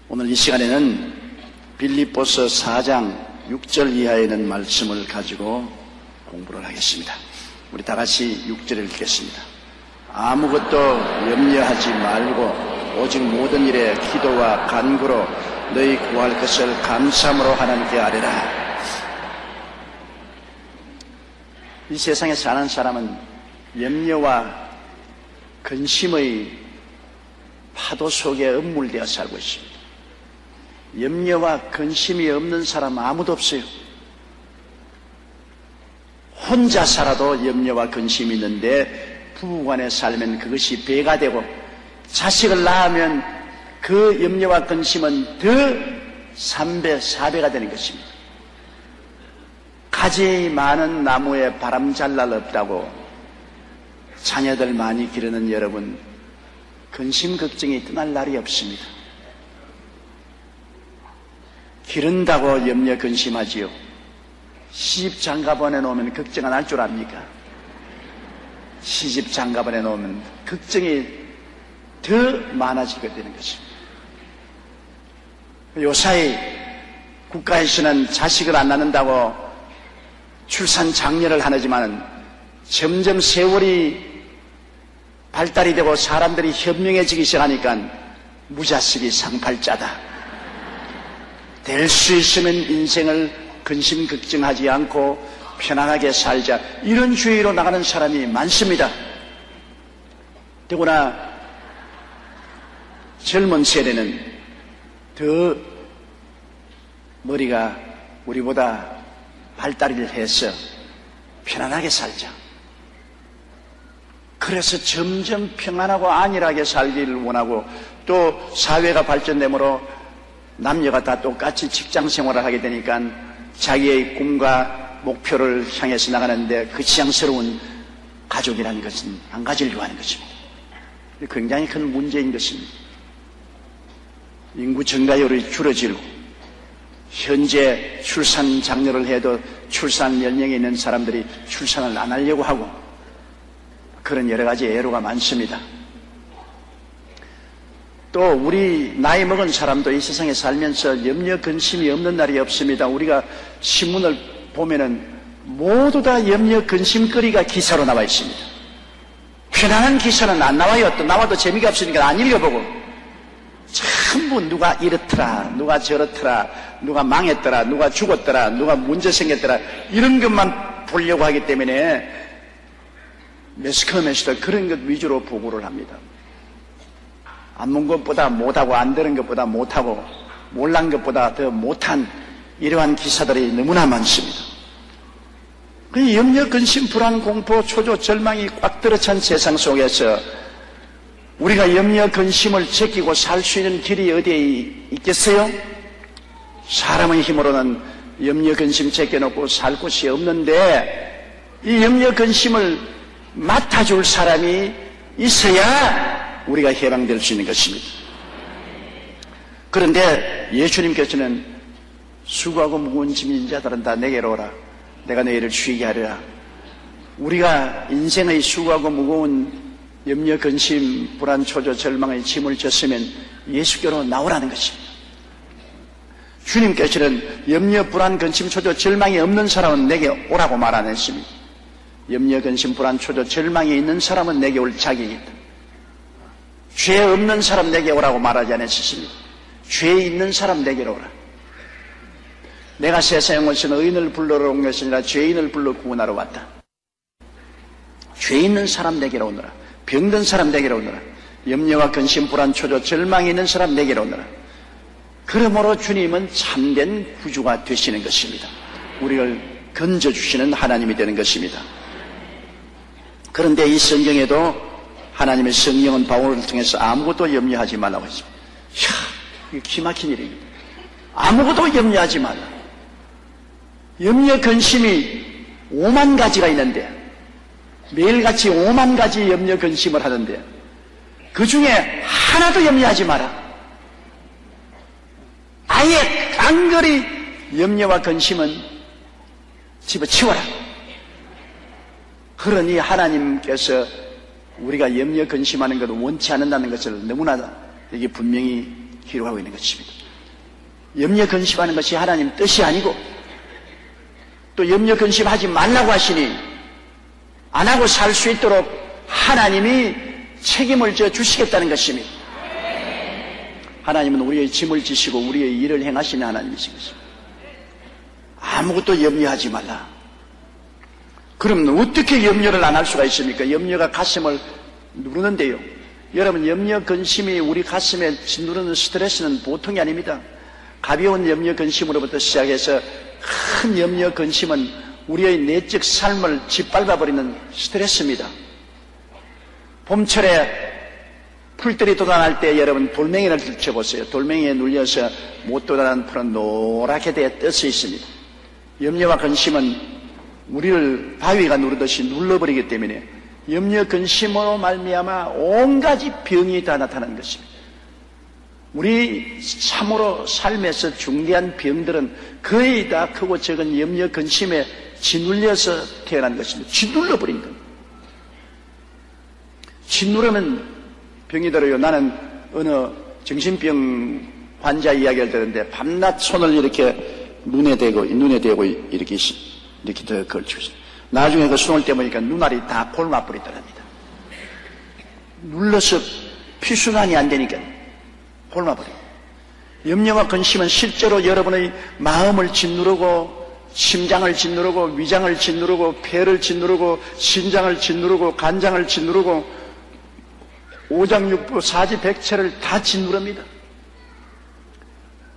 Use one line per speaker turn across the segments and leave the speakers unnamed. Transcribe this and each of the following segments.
오늘 이 시간에는 빌립보서 4장 6절 이하에 있는 말씀을 가지고 공부를 하겠습니다. 우리 다 같이 6절을 읽겠습니다. 아무것도 염려하지 말고 오직 모든 일에 기도와 간구로 너희 구할 것을 감사함으로 하나님께 아뢰라. 이 세상에 사는 사람은 염려와 근심의 파도 속에 음물되어 살고 있습니다. 염려와 근심이 없는 사람 아무도 없어요. 혼자 살아도 염려와 근심이 있는데 부부간에 살면 그것이 배가 되고 자식을 낳으면 그 염려와 근심은 더 3배, 4배가 되는 것입니다. 가지 많은 나무에 바람 잘 날 없다고 자녀들 많이 기르는 여러분, 근심 걱정이 떠날 날이 없습니다. 기른다고 염려 근심하지요. 시집 장가 보내놓으면 걱정 안 할 줄 압니까? 시집 장가 보내놓으면 걱정이 더 많아지게 되는 것입니다. 요사이 국가에서는 자식을 안 낳는다고 출산 장려를 하지만 점점 세월이 발달이 되고 사람들이 현명해지기 시작하니까 무자식이 상팔자다. 될 수 있으면 인생을 근심 걱정하지 않고 편안하게 살자, 이런 주의로 나가는 사람이 많습니다. 더구나 젊은 세대는 더 머리가 우리보다 발달을 해서 편안하게 살자. 그래서 점점 평안하고 안일하게 살기를 원하고, 또 사회가 발전되므로 남녀가 다 똑같이 직장 생활을 하게 되니까 자기의 꿈과 목표를 향해서 나가는데 그 지향스러운 가족이라는 것은 안 가지려고 하는 것입니다. 굉장히 큰 문제인 것입니다. 인구 증가율이 줄어들고 현재 출산 장려를 해도 출산 연령에 있는 사람들이 출산을 안 하려고 하고, 그런 여러 가지 애로가 많습니다. 또 우리 나이 먹은 사람도 이 세상에 살면서 염려 근심이 없는 날이 없습니다. 우리가 신문을 보면은 모두 다 염려 근심거리가 기사로 나와 있습니다. 편안한 기사는 안 나와요. 또 나와도 재미가 없으니까 안 읽어보고 전부 누가 이렇더라, 누가 저렇더라, 누가 망했더라, 누가 죽었더라, 누가 문제 생겼더라, 이런 것만 보려고 하기 때문에 매스컴에서도 그런 것 위주로 보고를 합니다. 안 본 것보다 못하고, 안 들은 것보다 못하고, 몰란 것보다 더 못한 이러한 기사들이 너무나 많습니다. 그 염려, 근심, 불안, 공포, 초조, 절망이 꽉 들어찬 세상 속에서 우리가 염려, 근심을 제끼고 살 수 있는 길이 어디에 있겠어요? 사람의 힘으로는 염려, 근심 제껴놓고 살 곳이 없는데, 이 염려, 근심을 맡아줄 사람이 있어야 우리가 해방될 수 있는 것입니다. 그런데 예수님께서는 수고하고 무거운 짐진 자들은 다 내게로 오라, 내가 너희를 쉬게 하리라. 우리가 인생의 수고하고 무거운 염려, 근심, 불안, 초조, 절망의 짐을 졌으면 예수께로 나오라는 것입니다. 주님께서는 염려, 불안, 근심, 초조, 절망이 없는 사람은 내게 오라고 말 안 했습니다. 염려, 근심, 불안, 초조, 절망이 있는 사람은 내게 올 자격이 있다. 죄 없는 사람 내게 오라고 말하지 않았습니다. 죄 있는 사람 내게로 오라. 내가 세상에 오신 의인을 불러러 온 것이 아니라 죄인을 불러 구원하러 왔다. 죄 있는 사람 내게로 오너라. 병든 사람 내게로 오너라. 염려와 근심, 불안, 초조, 절망이 있는 사람 내게로 오너라. 그러므로 주님은 참된 구주가 되시는 것입니다. 우리를 건져주시는 하나님이 되는 것입니다. 그런데 이 성경에도 하나님의 성령은 바울을 통해서 아무것도 염려하지 말라고 했습니다. 이야, 이게 기막힌 일입니다. 아무것도 염려하지 말라. 염려, 근심이 5만 가지가 있는데, 매일같이 5만 가지 염려, 근심을 하는데, 그 중에 하나도 염려하지 마라. 아예 깡그리 염려와 근심은 집어치워라. 그러니 하나님께서 우리가 염려 근심하는 것을 원치 않는다는 것을 너무나 이게 분명히 기록하고 있는 것입니다. 염려 근심하는 것이 하나님 뜻이 아니고 또 염려 근심하지 말라고 하시니 안 하고 살 수 있도록 하나님이 책임을 져 주시겠다는 것입니다. 하나님은 우리의 짐을 지시고 우리의 일을 행하시는 하나님이신 것입니다. 아무것도 염려하지 말라. 그럼 어떻게 염려를 안 할 수가 있습니까? 염려가 가슴을 누르는데요. 여러분, 염려 근심이 우리 가슴에 짓누르는 스트레스는 보통이 아닙니다. 가벼운 염려 근심으로부터 시작해서 큰 염려 근심은 우리의 내적 삶을 짓밟아버리는 스트레스입니다. 봄철에 풀들이 돋아날 때 여러분 돌멩이를 들춰보세요. 돌멩이에 눌려서 못 돋아난 풀은 노랗게 되어 떠서 있습니다. 염려와 근심은 우리를 바위가 누르듯이 눌러버리기 때문에 염려 근심으로 말미암아 온가지 병이 다 나타나는 것입니다. 우리 참으로 삶에서 중대한 병들은 거의 다 크고 적은 염려 근심에 짓눌려서 태어난 것입니다. 짓눌러버린 겁니다. 짓누르면 병이 들어요. 나는 어느 정신병 환자 이야기를 들었는데 밤낮 손을 이렇게 눈에 대고 이렇게 더 걸치고 있어요. 나중에 그 손을 떼보니까 눈알이 다 골마버리더랍니다. 눌러서 피순환이 안 되니까 골마버려요. 염려와 근심은 실제로 여러분의 마음을 짓누르고 심장을 짓누르고 위장을 짓누르고 폐를 짓누르고 신장을 짓누르고 간장을 짓누르고 오장육부 사지백체를 다 짓누릅니다.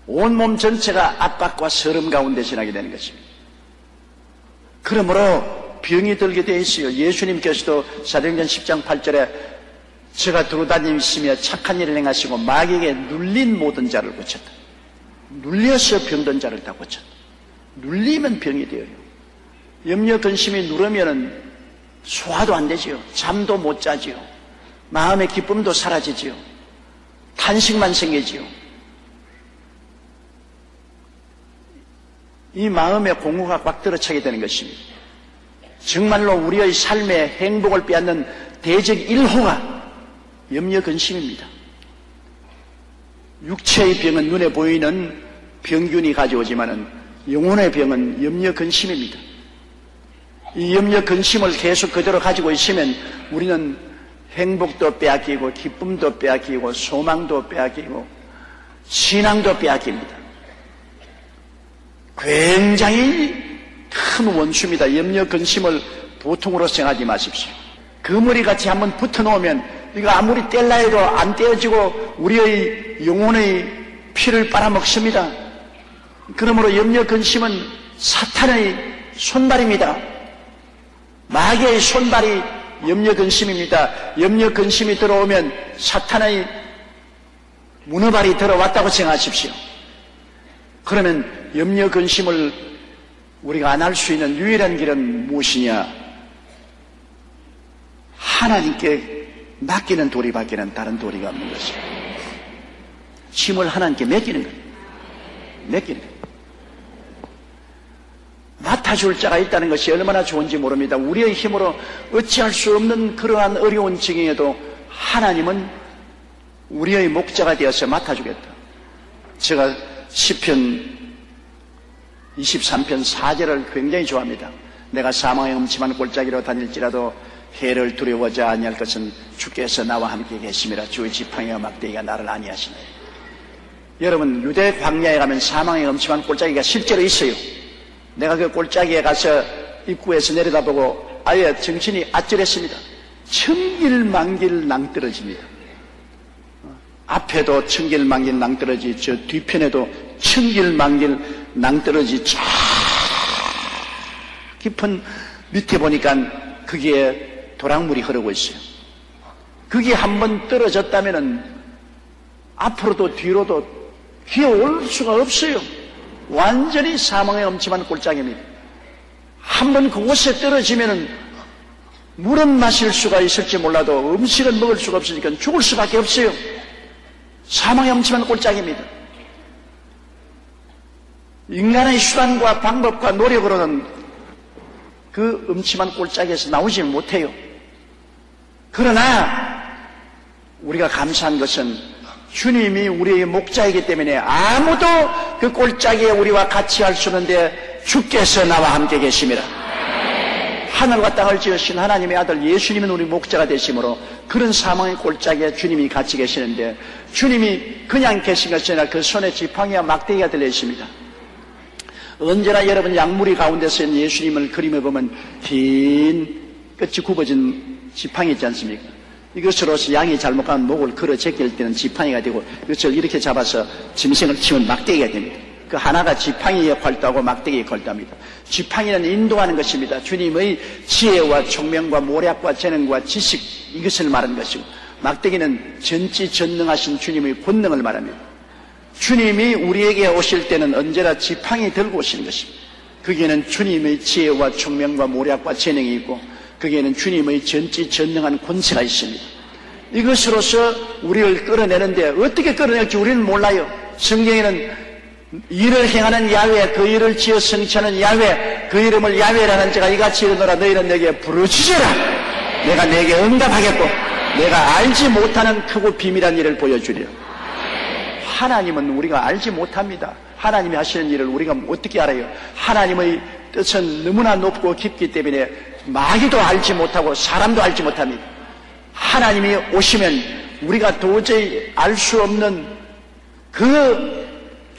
온몸 전체가 압박과 서름 가운데 지나게 되는 것입니다. 그러므로 병이 들게 되어 있어요. 예수님께서도 사도행전 10장 8절에 제가 두루다니시며 착한 일을 행하시고 마귀에게 눌린 모든 자를 고쳤다. 눌려서 병든 자를 다 고쳤다. 눌리면 병이 되어요. 염려 근심이 누르면 소화도 안 되지요. 잠도 못 자지요. 마음의 기쁨도 사라지지요. 탄식만 생기지요. 이 마음의 공허가 꽉 들어차게 되는 것입니다. 정말로 우리의 삶의 행복을 빼앗는 대적 1호가 염려 근심입니다. 육체의 병은 눈에 보이는 병균이 가져오지만은 영혼의 병은 염려 근심입니다. 이 염려 근심을 계속 그대로 가지고 있으면 우리는 행복도 빼앗기고 기쁨도 빼앗기고 소망도 빼앗기고 신앙도 빼앗깁니다. 굉장히 큰 원수입니다. 염려 근심을 보통으로 생각하지 마십시오. 그물이같이 한번 붙어놓으면 이거 아무리 뗄라 해도 안 떼어지고 우리의 영혼의 피를 빨아먹습니다. 그러므로 염려 근심은 사탄의 손발입니다. 마귀의 손발이 염려 근심입니다. 염려 근심이 들어오면 사탄의 문어발이 들어왔다고 생각하십시오. 그러면 염려 근심을 우리가 안 할 수 있는 유일한 길은 무엇이냐? 하나님께 맡기는 도리밖에는 다른 도리가 없는 것입니다. 힘을 하나님께 맡기는 거예요. 맡기는 거예요. 맡아줄 자가 있다는 것이 얼마나 좋은지 모릅니다. 우리의 힘으로 어찌할 수 없는 그러한 어려운 지경에도 하나님은 우리의 목자가 되어서 맡아주겠다. 제가 시편 23편 4절을 굉장히 좋아합니다. 내가 사망의 음침한 골짜기로 다닐지라도 해를 두려워하지 아니할 것은 주께서 나와 함께 계심이라. 주의 지팡이와 막대기가 나를 안위하시네. 여러분, 유대 광야에 가면 사망의 음침한 골짜기가 실제로 있어요. 내가 그 골짜기에 가서 입구에서 내려다보고 아예 정신이 아찔했습니다. 천길만길 낭떠러집니다. 앞에도 천길만길 낭떠러지, 저 뒤편에도 천길만길 낭떠러지, 쫙 깊은 밑에 보니까 거기에 도랑물이 흐르고 있어요. 그게 한번 떨어졌다면은 앞으로도 뒤로도 기어올 수가 없어요. 완전히 사망의 엄침한 골짜기입니다. 한번 그곳에 떨어지면은 물은 마실 수가 있을지 몰라도 음식은 먹을 수가 없으니까 죽을 수밖에 없어요. 사망의 엄침한 골짜기입니다. 인간의 수단과 방법과 노력으로는 그 음침한 골짜기에서 나오지 못해요. 그러나 우리가 감사한 것은 주님이 우리의 목자이기 때문에 아무도 그 골짜기에 우리와 같이 할 수 없는데 주께서 나와 함께 계심이라. 하늘과 땅을 지으신 하나님의 아들 예수님은 우리 목자가 되심으로 그런 사망의 골짜기에 주님이 같이 계시는데, 주님이 그냥 계신 것이 아니라 그 손에 지팡이와 막대기가 들려 있습니다. 언제나 여러분 약무리 가운데서 있는 예수님을 그림해 보면 긴 끝이 굽어진 지팡이 있지 않습니까? 이것으로서 양이 잘못 가면 목을 걸어 제낄 때는 지팡이가 되고, 이것을 이렇게 잡아서 짐승을 치면 막대기가 됩니다. 그 하나가 지팡이 역할도 하고 막대기 역할도 합니다. 지팡이는 인도하는 것입니다. 주님의 지혜와 총명과 모략과 재능과 지식, 이것을 말하는 것이고, 막대기는 전지전능하신 주님의 권능을 말합니다. 주님이 우리에게 오실 때는 언제나 지팡이 들고 오시는 것입니다. 거기에는 주님의 지혜와 총명과 모략과 재능이 있고, 거기에는 주님의 전지전능한 권세가 있습니다. 이것으로서 우리를 끌어내는데 어떻게 끌어낼지 우리는 몰라요. 성경에는 일을 행하는 야훼, 그 일을 지어 성취하는 야훼, 그 이름을 야훼라는 자가 이같이 이르노라. 너희는 내게 부르짖으라. 내가 내게 응답하겠고 내가 알지 못하는 크고 비밀한 일을 보여주리라. 하나님은 우리가 알지 못합니다. 하나님이 하시는 일을 우리가 어떻게 알아요? 하나님의 뜻은 너무나 높고 깊기 때문에 마귀도 알지 못하고 사람도 알지 못합니다. 하나님이 오시면 우리가 도저히 알 수 없는 그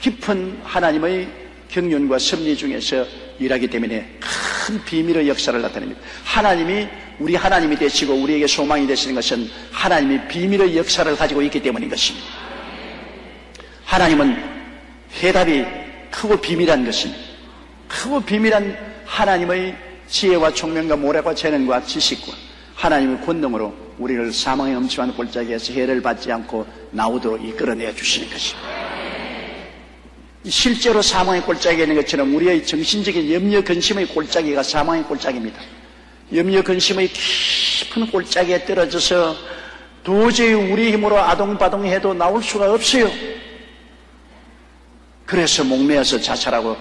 깊은 하나님의 경륜과 섭리 중에서 일하기 때문에 큰 비밀의 역사를 나타냅니다. 하나님이 우리 하나님이 되시고 우리에게 소망이 되시는 것은 하나님이 비밀의 역사를 가지고 있기 때문인 것입니다. 하나님은 해답이 크고 비밀한 것입니다. 크고 비밀한 하나님의 지혜와 총명과 모략과 재능과 지식과 하나님의 권능으로 우리를 사망의 엄침한 골짜기에서 해를 받지 않고 나오도록 이끌어내어 주시는 것입니다. 실제로 사망의 골짜기에 있는 것처럼 우리의 정신적인 염려 근심의 골짜기가 사망의 골짜기입니다. 염려 근심의 깊은 골짜기에 떨어져서 도저히 우리 힘으로 아동바동해도 나올 수가 없어요. 그래서 목매어서 자살하고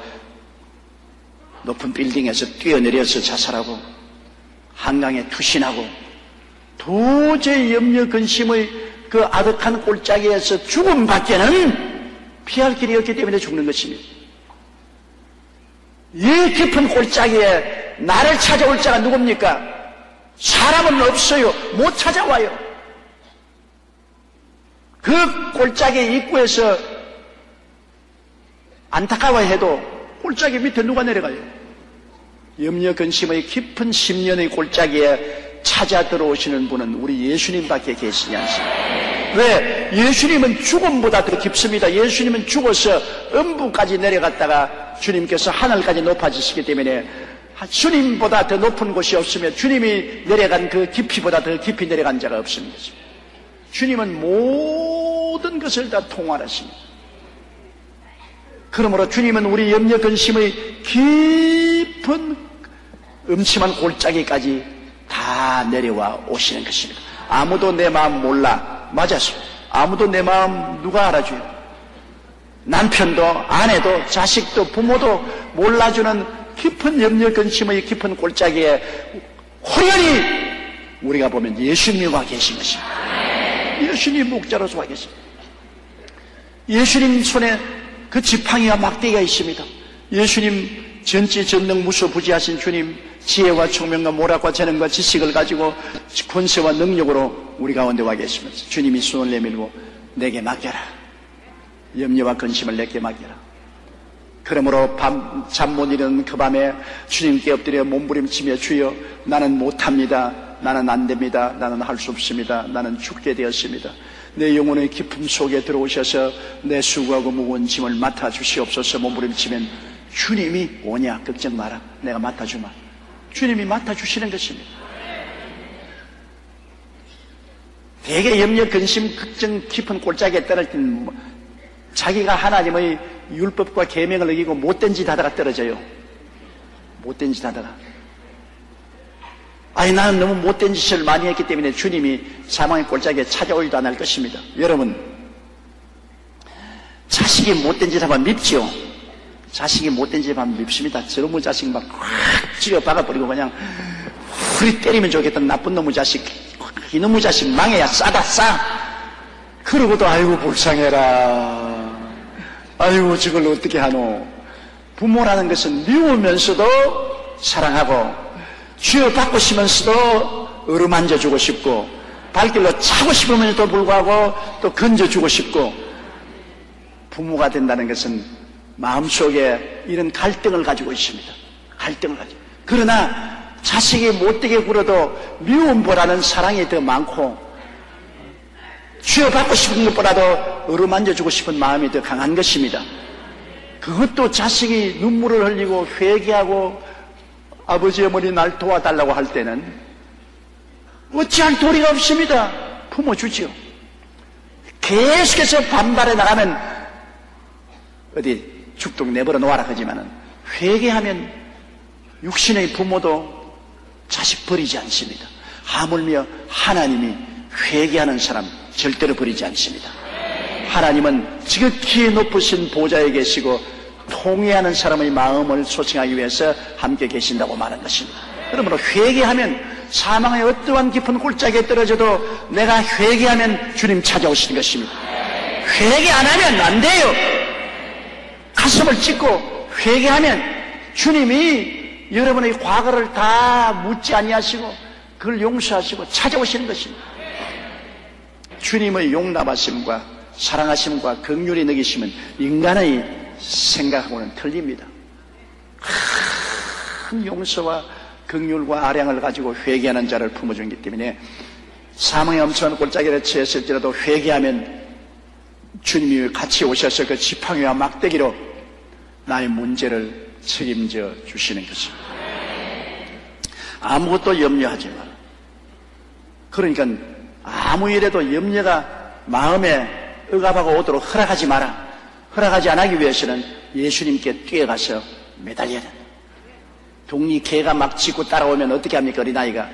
높은 빌딩에서 뛰어내려서 자살하고 한강에 투신하고 도저히 염려 근심의 그 아득한 골짜기에서 죽음밖에는 피할 길이 없기 때문에 죽는 것입니다. 이 깊은 골짜기에 나를 찾아올 자가 누굽니까? 사람은 없어요. 못 찾아와요. 그 골짜기 입구에서 안타까워해도 골짜기 밑에 누가 내려가요? 염려 근심의 깊은 심년의 골짜기에 찾아 들어오시는 분은 우리 예수님밖에 계시지 않습니다. 왜? 예수님은 죽음보다 더 깊습니다. 예수님은 죽어서 음부까지 내려갔다가 주님께서 하늘까지 높아지시기 때문에 주님보다 더 높은 곳이 없으며 주님이 내려간 그 깊이보다 더 깊이 내려간 자가 없습니다. 주님은 모든 것을 다 통할하십니다. 그러므로 주님은 우리 염려 근심의 깊은 음침한 골짜기까지 다 내려와 오시는 것입니다. 아무도 내 마음 몰라. 맞았어. 아무도 내 마음 누가 알아줘요? 남편도 아내도 자식도 부모도 몰라주는 깊은 염려 근심의 깊은 골짜기에 호연히 우리가 보면 예수님이 와 계신 것입니다. 예수님 목자로서 와 계십니다. 예수님 손에 그 지팡이와 막대기가 있습니다. 예수님 전지전능 무소부지하신 주님, 지혜와 총명과 모략과 재능과 지식을 가지고 권세와 능력으로 우리 가운데 와 계시면서 주님이 손을 내밀고 내게 맡겨라. 염려와 근심을 내게 맡겨라. 그러므로 잠 못 이루는 그 밤에 주님께 엎드려 몸부림치며 주여 나는 못합니다. 나는 안 됩니다. 나는 할 수 없습니다. 나는 죽게 되었습니다. 내 영혼의 깊음 속에 들어오셔서 내 수고하고 무거운 짐을 맡아주시옵소서. 몸부림치면 주님이 오냐 걱정 마라. 내가 맡아주마. 주님이 맡아주시는 것입니다. 되게 염려 근심 걱정 깊은 골짜기에 떨어질 때는 자기가 하나님의 율법과 계명을 어기고 못된 짓 하다가 떨어져요. 못된 짓 하다가 아니 나는 너무 못된 짓을 많이 했기 때문에 주님이 사망의 골짜기에 찾아오지도 않을 것입니다. 여러분 자식이 못된 짓 하면 밉지요. 자식이 못된 짓 하면 밉습니다. 저놈의 자식 막 확 쥐어 박아버리고 그냥 후리 때리면 좋겠던 나쁜 놈의 자식, 이놈의 자식 망해야 싸다 싸. 그러고도 아이고 불쌍해라, 아이고 저걸 어떻게 하노. 부모라는 것은 미우면서도 사랑하고 쥐어받고 싶으면서도 어루만져주고 싶고 발길로 차고 싶으면서도 불구하고 또 건져주고 싶고, 부모가 된다는 것은 마음속에 이런 갈등을 가지고 있습니다. 갈등을 가지고. 그러나 자식이 못되게 굴어도 미움보다는 사랑이 더 많고 쥐어받고 싶은 것보다도 어루만져주고 싶은 마음이 더 강한 것입니다. 그것도 자식이 눈물을 흘리고 회개하고 아버지 어머니 날 도와달라고 할 때는 어찌할 도리가 없습니다. 품어주지요. 계속해서 반발해 나가면 어디 죽도록 내버려 놓아라 하지만은 회개하면 육신의 부모도 자식 버리지 않습니다. 하물며 하나님이 회개하는 사람 절대로 버리지 않습니다. 하나님은 지극히 높으신 보좌에 계시고 통회하는 사람의 마음을 소칭하기 위해서 함께 계신다고 말한 것입니다. 그러므로 회개하면 사망의 어떠한 깊은 굴짝에 떨어져도 내가 회개하면 주님 찾아오시는 것입니다. 회개 안 하면 안 돼요. 가슴을 찢고 회개하면 주님이 여러분의 과거를 다 묻지 아니하시고 그걸 용서하시고 찾아오시는 것입니다. 주님의 용납하심과 사랑하심과 긍휼히 여기심은 인간의 생각하고는 틀립니다. 큰 용서와 긍휼과 아량을 가지고 회개하는 자를 품어주기 때문에 사망의 엄청난 골짜기를 처했을지라도 회개하면 주님이 같이 오셔서 그 지팡이와 막대기로 나의 문제를 책임져 주시는 것입니다. 아무것도 염려하지 마라. 그러니까 아무 일에도 염려가 마음에 억압하고 오도록 허락하지 마라. 허락하지 않기 위해서는 예수님께 뛰어가서 매달려야 된다. 동리 개가 막 짖고 따라오면 어떻게 합니까? 어린아이가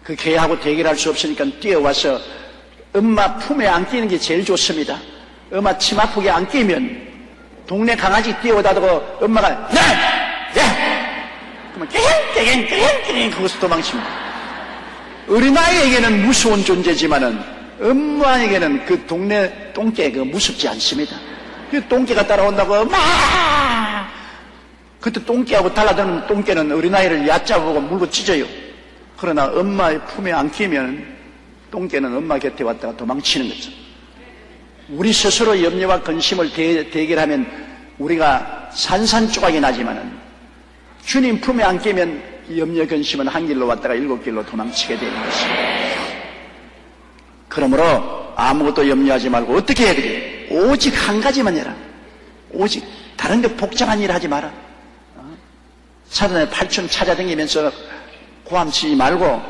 그 개하고 대결할 수 없으니까 뛰어와서 엄마 품에 안기는 게 제일 좋습니다. 엄마 침 아프게 안 끼면 동네 강아지 뛰어오다고 엄마가 그러면 깨갱 거기서 도망칩니다. 어린아이에게는 무서운 존재지만은 엄마에게는 그 동네 똥개가 무섭지 않습니다. 그 똥개가 따라온다고 막 그때 똥개하고 달라드는 똥개는 어린아이를 얕잡고 물고 찢어요. 그러나 엄마의 품에 안기면 똥개는 엄마 곁에 왔다가 도망치는 거죠. 우리 스스로 염려와 근심을 대결하면 우리가 산산조각이 나지만은 주님 품에 안기면 염려 근심은 한 길로 왔다가 7길로 도망치게 되는 것입니다. 그러므로 아무것도 염려하지 말고 어떻게 해야 되게? 오직 한 가지만 해라. 오직 다른 데 복잡한 일 하지 마라. 사단의 팔춤 찾아다니면서 고함치지 말고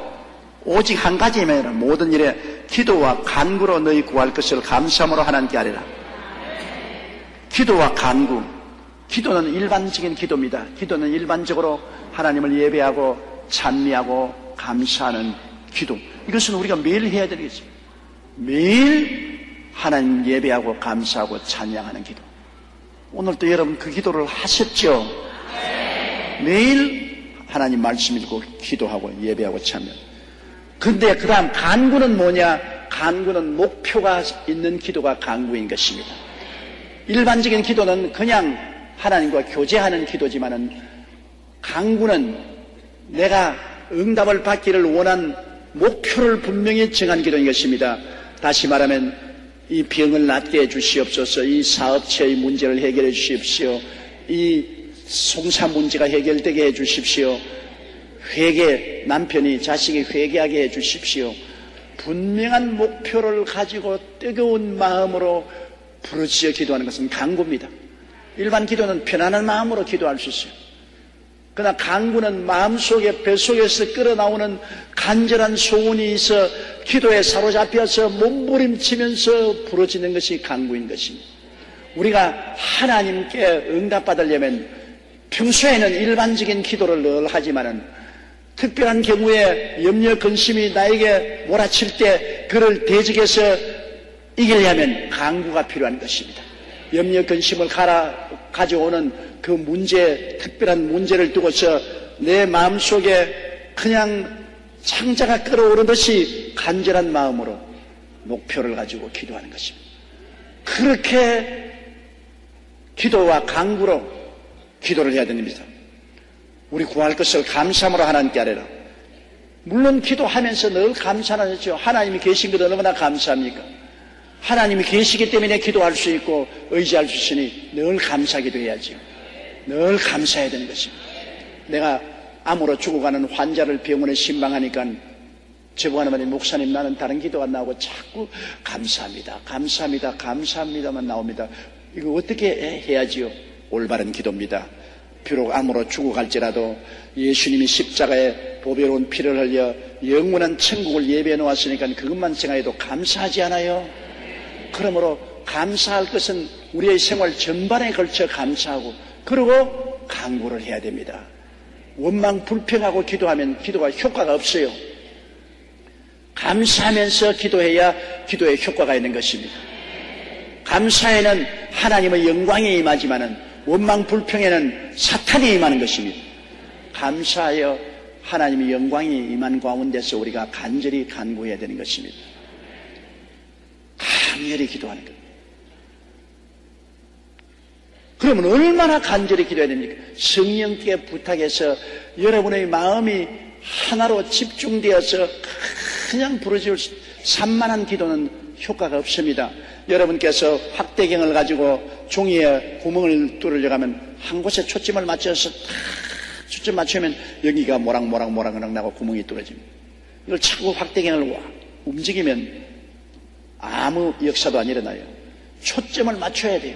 오직 한 가지만 해라. 모든 일에 기도와 간구로 너희 구할 것을 감사함으로 하나님께 아뢰라. 기도와 간구. 기도는 일반적인 기도입니다. 기도는 일반적으로 하나님을 예배하고 찬미하고 감사하는 기도. 이것은 우리가 매일 해야 되겠습니다. 매일 하나님 예배하고 감사하고 찬양하는 기도. 오늘도 여러분 그 기도를 하셨죠? 매일 하나님 말씀 읽고 기도하고 예배하고 찬양. 근데 그 다음 간구는 뭐냐? 간구는 목표가 있는 기도가 간구인 것입니다. 일반적인 기도는 그냥 하나님과 교제하는 기도지만은 간구는 내가 응답을 받기를 원한 목표를 분명히 정한 기도인 것입니다. 다시 말하면 이 병을 낫게 해주시옵소서, 이 사업체의 문제를 해결해 주십시오, 이 송사 문제가 해결되게 해주십시오, 남편이 자식이 회개하게 해주십시오. 분명한 목표를 가지고 뜨거운 마음으로 부르짖어 기도하는 것은 간구입니다. 일반 기도는 편안한 마음으로 기도할 수 있어요. 그러나 간구는 마음속에 뱃속에서 끌어나오는 간절한 소원이 있어 기도에 사로잡혀서 몸부림치면서 부러지는 것이 간구인 것입니다. 우리가 하나님께 응답받으려면 평소에는 일반적인 기도를 늘 하지만은 특별한 경우에 염려 근심이 나에게 몰아칠 때 그를 대적해서 이기려면 간구가 필요한 것입니다. 염려 근심을 가져오는 그 문제, 특별한 문제를 두고서 내 마음속에 그냥 창자가 끓어오르듯이 간절한 마음으로 목표를 가지고 기도하는 것입니다. 그렇게 기도와 간구로 기도를 해야 됩니다. 우리 구할 것을 감사함으로 하나님께 아뢰라. 물론 기도하면서 늘 감사하죠. 하나님이 계신 것 얼마나 감사합니까? 하나님이 계시기 때문에 기도할 수 있고 의지할 수 있으니 늘 감사기도 해야죠. 늘 감사해야 되는 것입니다. 내가 암으로 죽어가는 환자를 병원에 신방하니까 저보고 하는 말이 목사님 나는 다른 기도 안 나오고 자꾸 감사합니다. 감사합니다. 감사합니다만 나옵니다. 이거 어떻게 해야지요? 올바른 기도입니다. 비록 암으로 죽어갈지라도 예수님이 십자가에 보배로운 피를 흘려 영원한 천국을 예배해 놓았으니까 그것만 생각해도 감사하지 않아요? 그러므로 감사할 것은 우리의 생활 전반에 걸쳐 감사하고 그리고 간구를 해야 됩니다. 원망 불평하고 기도하면 기도가 효과가 없어요. 감사하면서 기도해야 기도에 효과가 있는 것입니다. 감사에는 하나님의 영광이 임하지만은 원망 불평에는 사탄이 임하는 것입니다. 감사하여 하나님의 영광이 임한 가운데서 우리가 간절히 간구해야 되는 것입니다. 간절히 기도하는 것. 그러면 얼마나 간절히 기도해야 됩니까? 성령께 부탁해서 여러분의 마음이 하나로 집중되어서 그냥 부르짖을 산만한 기도는 효과가 없습니다. 여러분께서 확대경을 가지고 종이에 구멍을 뚫으려고 하면 한 곳에 초점을 맞춰서 초점 맞추면 여기가 모락모락 나고 구멍이 뚫어집니다. 이걸 자꾸 확대경을 움직이면 아무 역사도 안 일어나요. 초점을 맞춰야 돼요.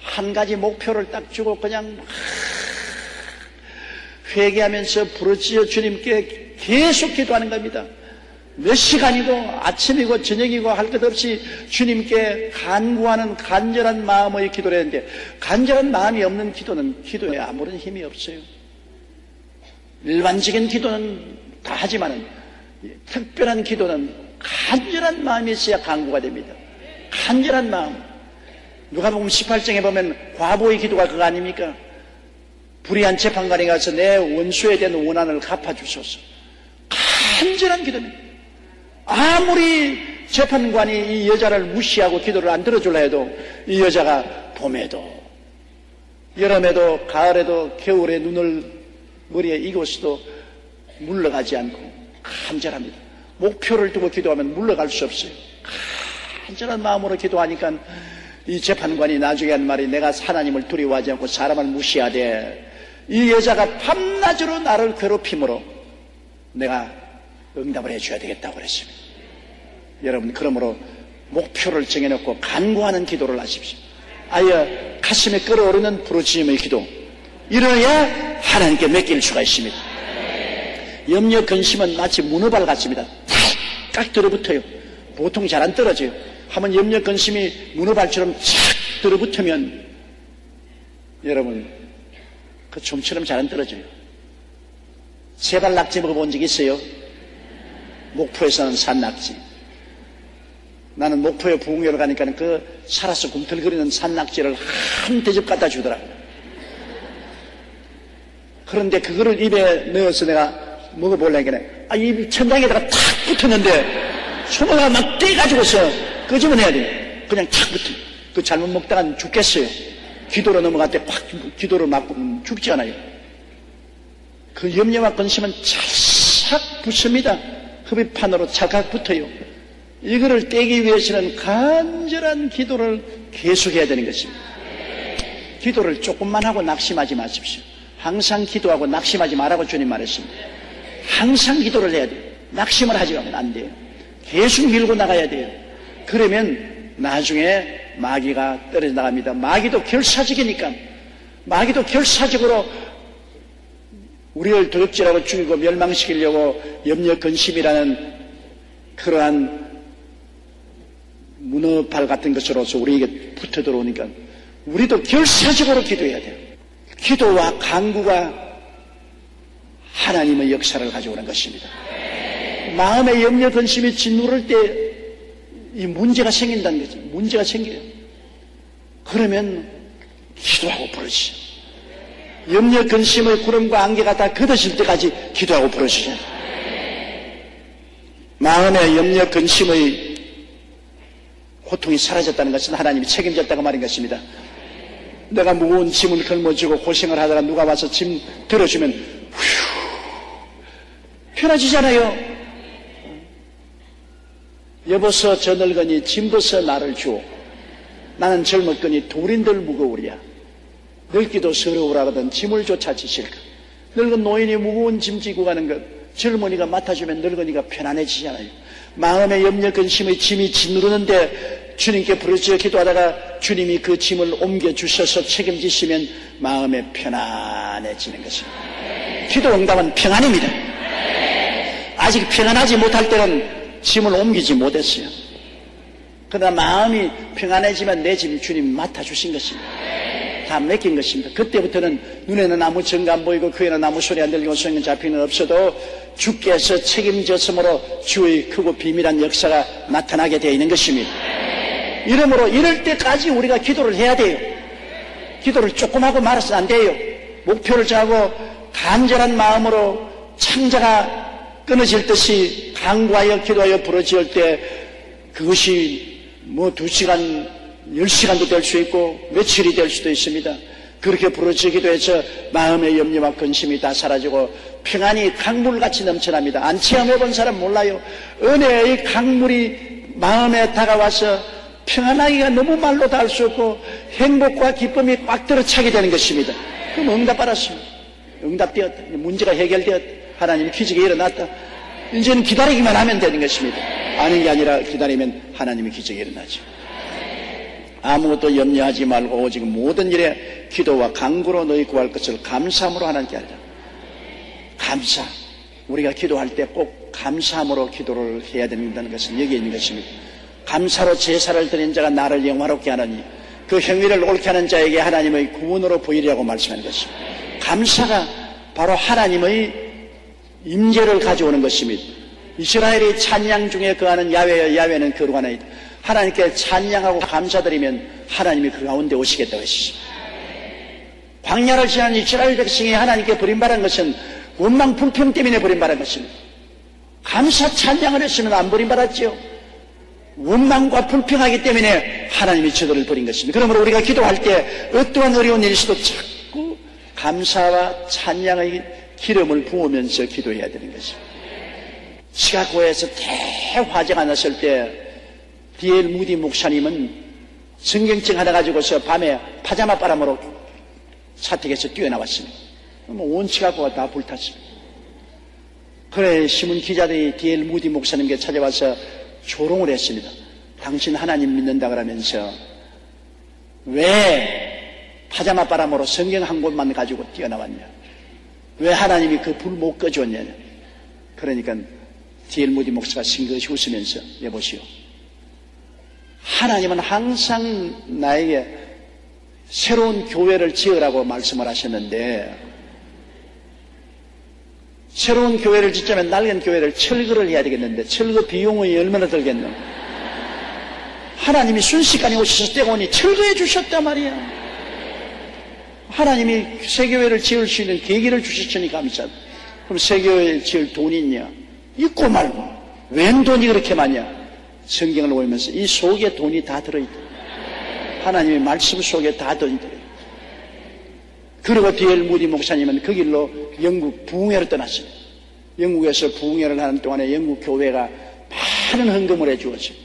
한 가지 목표를 딱 주고 그냥 회개하면서 부르짖어 주님께 계속 기도하는 겁니다. 몇 시간이고 아침이고 저녁이고 할 것 없이 주님께 간구하는 간절한 마음의 기도를 했는데 간절한 마음이 없는 기도는 기도에 아무런 힘이 없어요. 일반적인 기도는 다 하지만은 특별한 기도는 간절한 마음이 있어야 간구가 됩니다. 간절한 마음. 누가복음 18장에 보면 과부의 기도가 그거 아닙니까? 불의한 재판관에 가서 내 원수에 대한 원한을 갚아주소서. 간절한 기도입니다. 아무리 재판관이 이 여자를 무시하고 기도를 안 들어줄라 해도 이 여자가 봄에도 여름에도 가을에도 겨울에 눈을 머리에 익었어도 물러가지 않고 간절합니다. 목표를 두고 기도하면 물러갈 수 없어요. 간절한 마음으로 기도하니까 이 재판관이 나중에 한 말이 내가 하나님을 두려워하지 않고 사람을 무시하되 이 여자가 밤낮으로 나를 괴롭힘으로 내가 응답을 해줘야 되겠다고 그랬습니다. 여러분 그러므로 목표를 정해놓고 간구하는 기도를 하십시오. 아예 가슴에 끓어오르는 부르짖음의 기도 이러야 하나님께 맡길 수가 있습니다. 염려 근심은 마치 문어발 같습니다. 딱 들어붙어요. 보통 잘 안 떨어져요. 한번 염려 근심이 문어발처럼 착 들어붙으면 여러분 그 좀처럼 잘 안 떨어져요. 세발 낙지 먹어본 적 있어요? 목포에서는 산낙지. 나는 목포에 부흥회를 가니까 그 살아서 굼틀거리는 산낙지를 한 대접 갖다 주더라고요. 그런데 그거를 입에 넣어서 내가 먹어보려니까 입 천장에다가 탁 붙었는데 손을 막 떼가지고서 끄집어내야 돼요. 그냥 탁 붙어요. 그 잘못 먹다간 죽겠어요. 기도로 넘어갈 때 팍 기도를 맞고 죽지 않아요. 그 염려와 근심은 찰싹 붙습니다. 흡입판으로 찰칵 붙어요. 이거를 떼기 위해서는 간절한 기도를 계속해야 되는 것입니다. 기도를 조금만 하고 낙심하지 마십시오. 항상 기도하고 낙심하지 말라고 주님 말했습니다. 항상 기도를 해야 돼요. 낙심을 하지 않으면 안 돼요. 계속 밀고 나가야 돼요. 그러면 나중에 마귀가 떨어져 나갑니다. 마귀도 결사적이니까 마귀도 결사적으로 우리를 도둑질하고 죽이고 멸망시키려고 염려 근심이라는 그러한 문어발 같은 것으로서 우리에게 붙어 들어오니까 우리도 결사적으로 기도해야 돼요. 기도와 간구가 하나님의 역사를 가져오는 것입니다. 마음의 염려 근심이 짓누를 때 이 문제가 생긴다는 거죠. 문제가 생겨요. 그러면 기도하고 부르시죠. 염려 근심의 구름과 안개가 다 걷어질 때까지 기도하고 부르시죠. 마음의 염려 근심의 고통이 사라졌다는 것은 하나님이 책임졌다고 말인 것입니다. 내가 무거운 짐을 걸머쥐고 고생을 하다가 누가 와서 짐 들어주면 편해지잖아요. 여보서 저 늙으니 짐 벗어 나를 주오. 나는 젊었거니 돌인들 무거우랴. 늙기도 서러우라거든 짐을 조차 지실까. 늙은 노인이 무거운 짐 지고 가는 것 젊은이가 맡아주면 늙은이가 편안해지잖아요. 마음의 염려 근심의 짐이 짓누르는데 주님께 부르짖어 기도하다가 주님이 그 짐을 옮겨주셔서 책임지시면 마음에 편안해지는 것입니다. 기도 응답은 평안입니다. 아직 평안하지 못할 때는 짐을 옮기지 못했어요. 그러나 마음이 평안해지면 내 짐 주님이 맡아주신 것입니다. 다 맡긴 것입니다. 그때부터는 눈에는 아무 증거 안 보이고 귀에는 아무 소리 안 들리고 손에는 잡히는 없어도 주께서 책임졌으므로 주의 크고 비밀한 역사가 나타나게 되어 있는 것입니다. 이러므로 이럴 때까지 우리가 기도를 해야 돼요. 기도를 조금 하고 말아서는 안 돼요. 목표를 정하고 간절한 마음으로 창자가 끊어질 듯이 간구하여 기도하여 부르짖을 때 그것이 2시간, 10시간도 될 수 있고 며칠이 될 수도 있습니다. 그렇게 부르짖기도 해서 마음의 염려와 근심이 다 사라지고 평안이 강물같이 넘쳐납니다. 안 체험해본 사람 몰라요. 은혜의 강물이 마음에 다가와서 평안하기가 너무 말로 다 할 수 없고 행복과 기쁨이 꽉 들어차게 되는 것입니다. 그럼 응답받았습니다. 응답되었다. 문제가 해결되었다. 하나님이 기적이 일어났다. 이제는 기다리기만 하면 되는 것입니다. 아는 게 아니라 기다리면 하나님이 기적이 일어나죠. 아무것도 염려하지 말고 오직 모든 일에 기도와 간구로 너희 구할 것을 감사함으로 하나님께 하리라. 감사. 우리가 기도할 때 꼭 감사함으로 기도를 해야 된다는 것은 여기에 있는 것입니다. 감사로 제사를 드린 자가 나를 영화롭게 하느니 그 행위를 옳게 하는 자에게 하나님의 구원으로 보이리라고 말씀하는 것입니다. 감사가 바로 하나님의 임재를 가져오는 것입니다. 이스라엘이 찬양 중에 거하는 야훼여 야훼는 거룩하나이다. 하나님께 찬양하고 감사드리면 하나님이 그 가운데 오시겠다고 했습니다. 광야를 지난 이스라엘 백성이 하나님께 버림받은 것은 원망 불평 때문에 버림받은 것입니다. 감사 찬양을 했으면 안 버림받았죠. 원망과 불평하기 때문에 하나님이 저들을 버린 것입니다. 그러므로 우리가 기도할 때 어떠한 어려운 일이 있어도 자꾸 감사와 찬양의 기름을 부으면서 기도해야 되는 것입니다. 시카고에서 대화재가 났을 때 D.L. 무디 목사님은 성경증 하나 가지고서 밤에 파자마 바람으로 사택에서 뛰어나왔습니다. 온 시카고가 다 불탔습니다. 그래 신문 기자들이 D.L. 무디 목사님께 찾아와서 조롱을 했습니다. 당신 하나님 믿는다 그러면서 왜 파자마 바람으로 성경 한 권만 가지고 뛰어나왔냐? 왜 하나님이 그 불 못 꺼줬냐? 그러니까 D.L. 무디 목사가 싱긋이 웃으면서 여보시오. 하나님은 항상 나에게 새로운 교회를 지으라고 말씀을 하셨는데 새로운 교회를 짓자면 낡은 교회를 철거를 해야 되겠는데 철거 비용이 얼마나 들겠노? 하나님이 순식간에 오셔서 떼고니 철거해 주셨단 말이야. 하나님이 새 교회를 지을 수 있는 계기를 주셨으니 감사하다. 그럼 새 교회 지을 돈이 있냐? 있고 말고 웬 돈이 그렇게 많냐? 성경을 보면서 이 속에 돈이 다 들어있다. 하나님의 말씀 속에 다 돈이 들어있다. 그리고 D.L. 무디 목사님은 그 길로 영국 부흥회를 떠났습니다. 영국에서 부흥회를 하는 동안에 영국 교회가 많은 헌금을 해주었어요.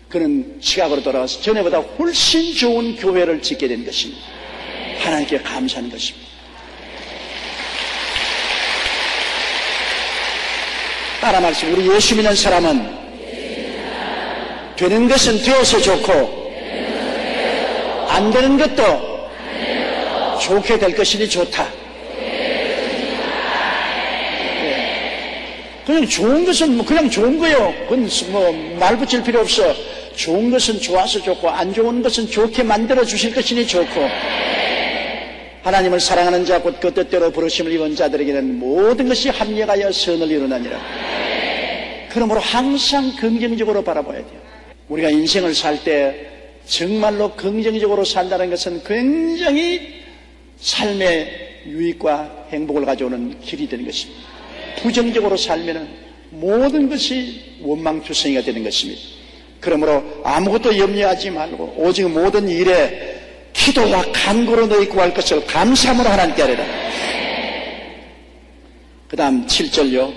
그는 시카고로 돌아와서 전에보다 훨씬 좋은 교회를 짓게 된 것입니다. 하나님께 감사하는 것입니다. 따라 말씀, 우리 예수 믿는 사람은 되는 것은 되어서 좋고 안 되는 것도 좋게 될 것이니 좋다. 그냥 좋은 것은 그냥 좋은 거예요. 그건 말 붙일 필요 없어. 좋은 것은 좋아서 좋고 안 좋은 것은 좋게 만들어 주실 것이니 좋고 하나님을 사랑하는 자 곧 그 뜻대로 부르심을 입은 자들에게는 모든 것이 합력하여 선을 이루나니라. 그러므로 항상 긍정적으로 바라봐야 돼요. 우리가 인생을 살 때 정말로 긍정적으로 산다는 것은 굉장히 삶의 유익과 행복을 가져오는 길이 되는 것입니다. 부정적으로 살면은 모든 것이 원망투성이가 되는 것입니다. 그러므로 아무것도 염려하지 말고 오직 모든 일에 기도와 간구로 너희 구할 것을 감사함으로 하나님께 아뢰라. 그 다음 7절요.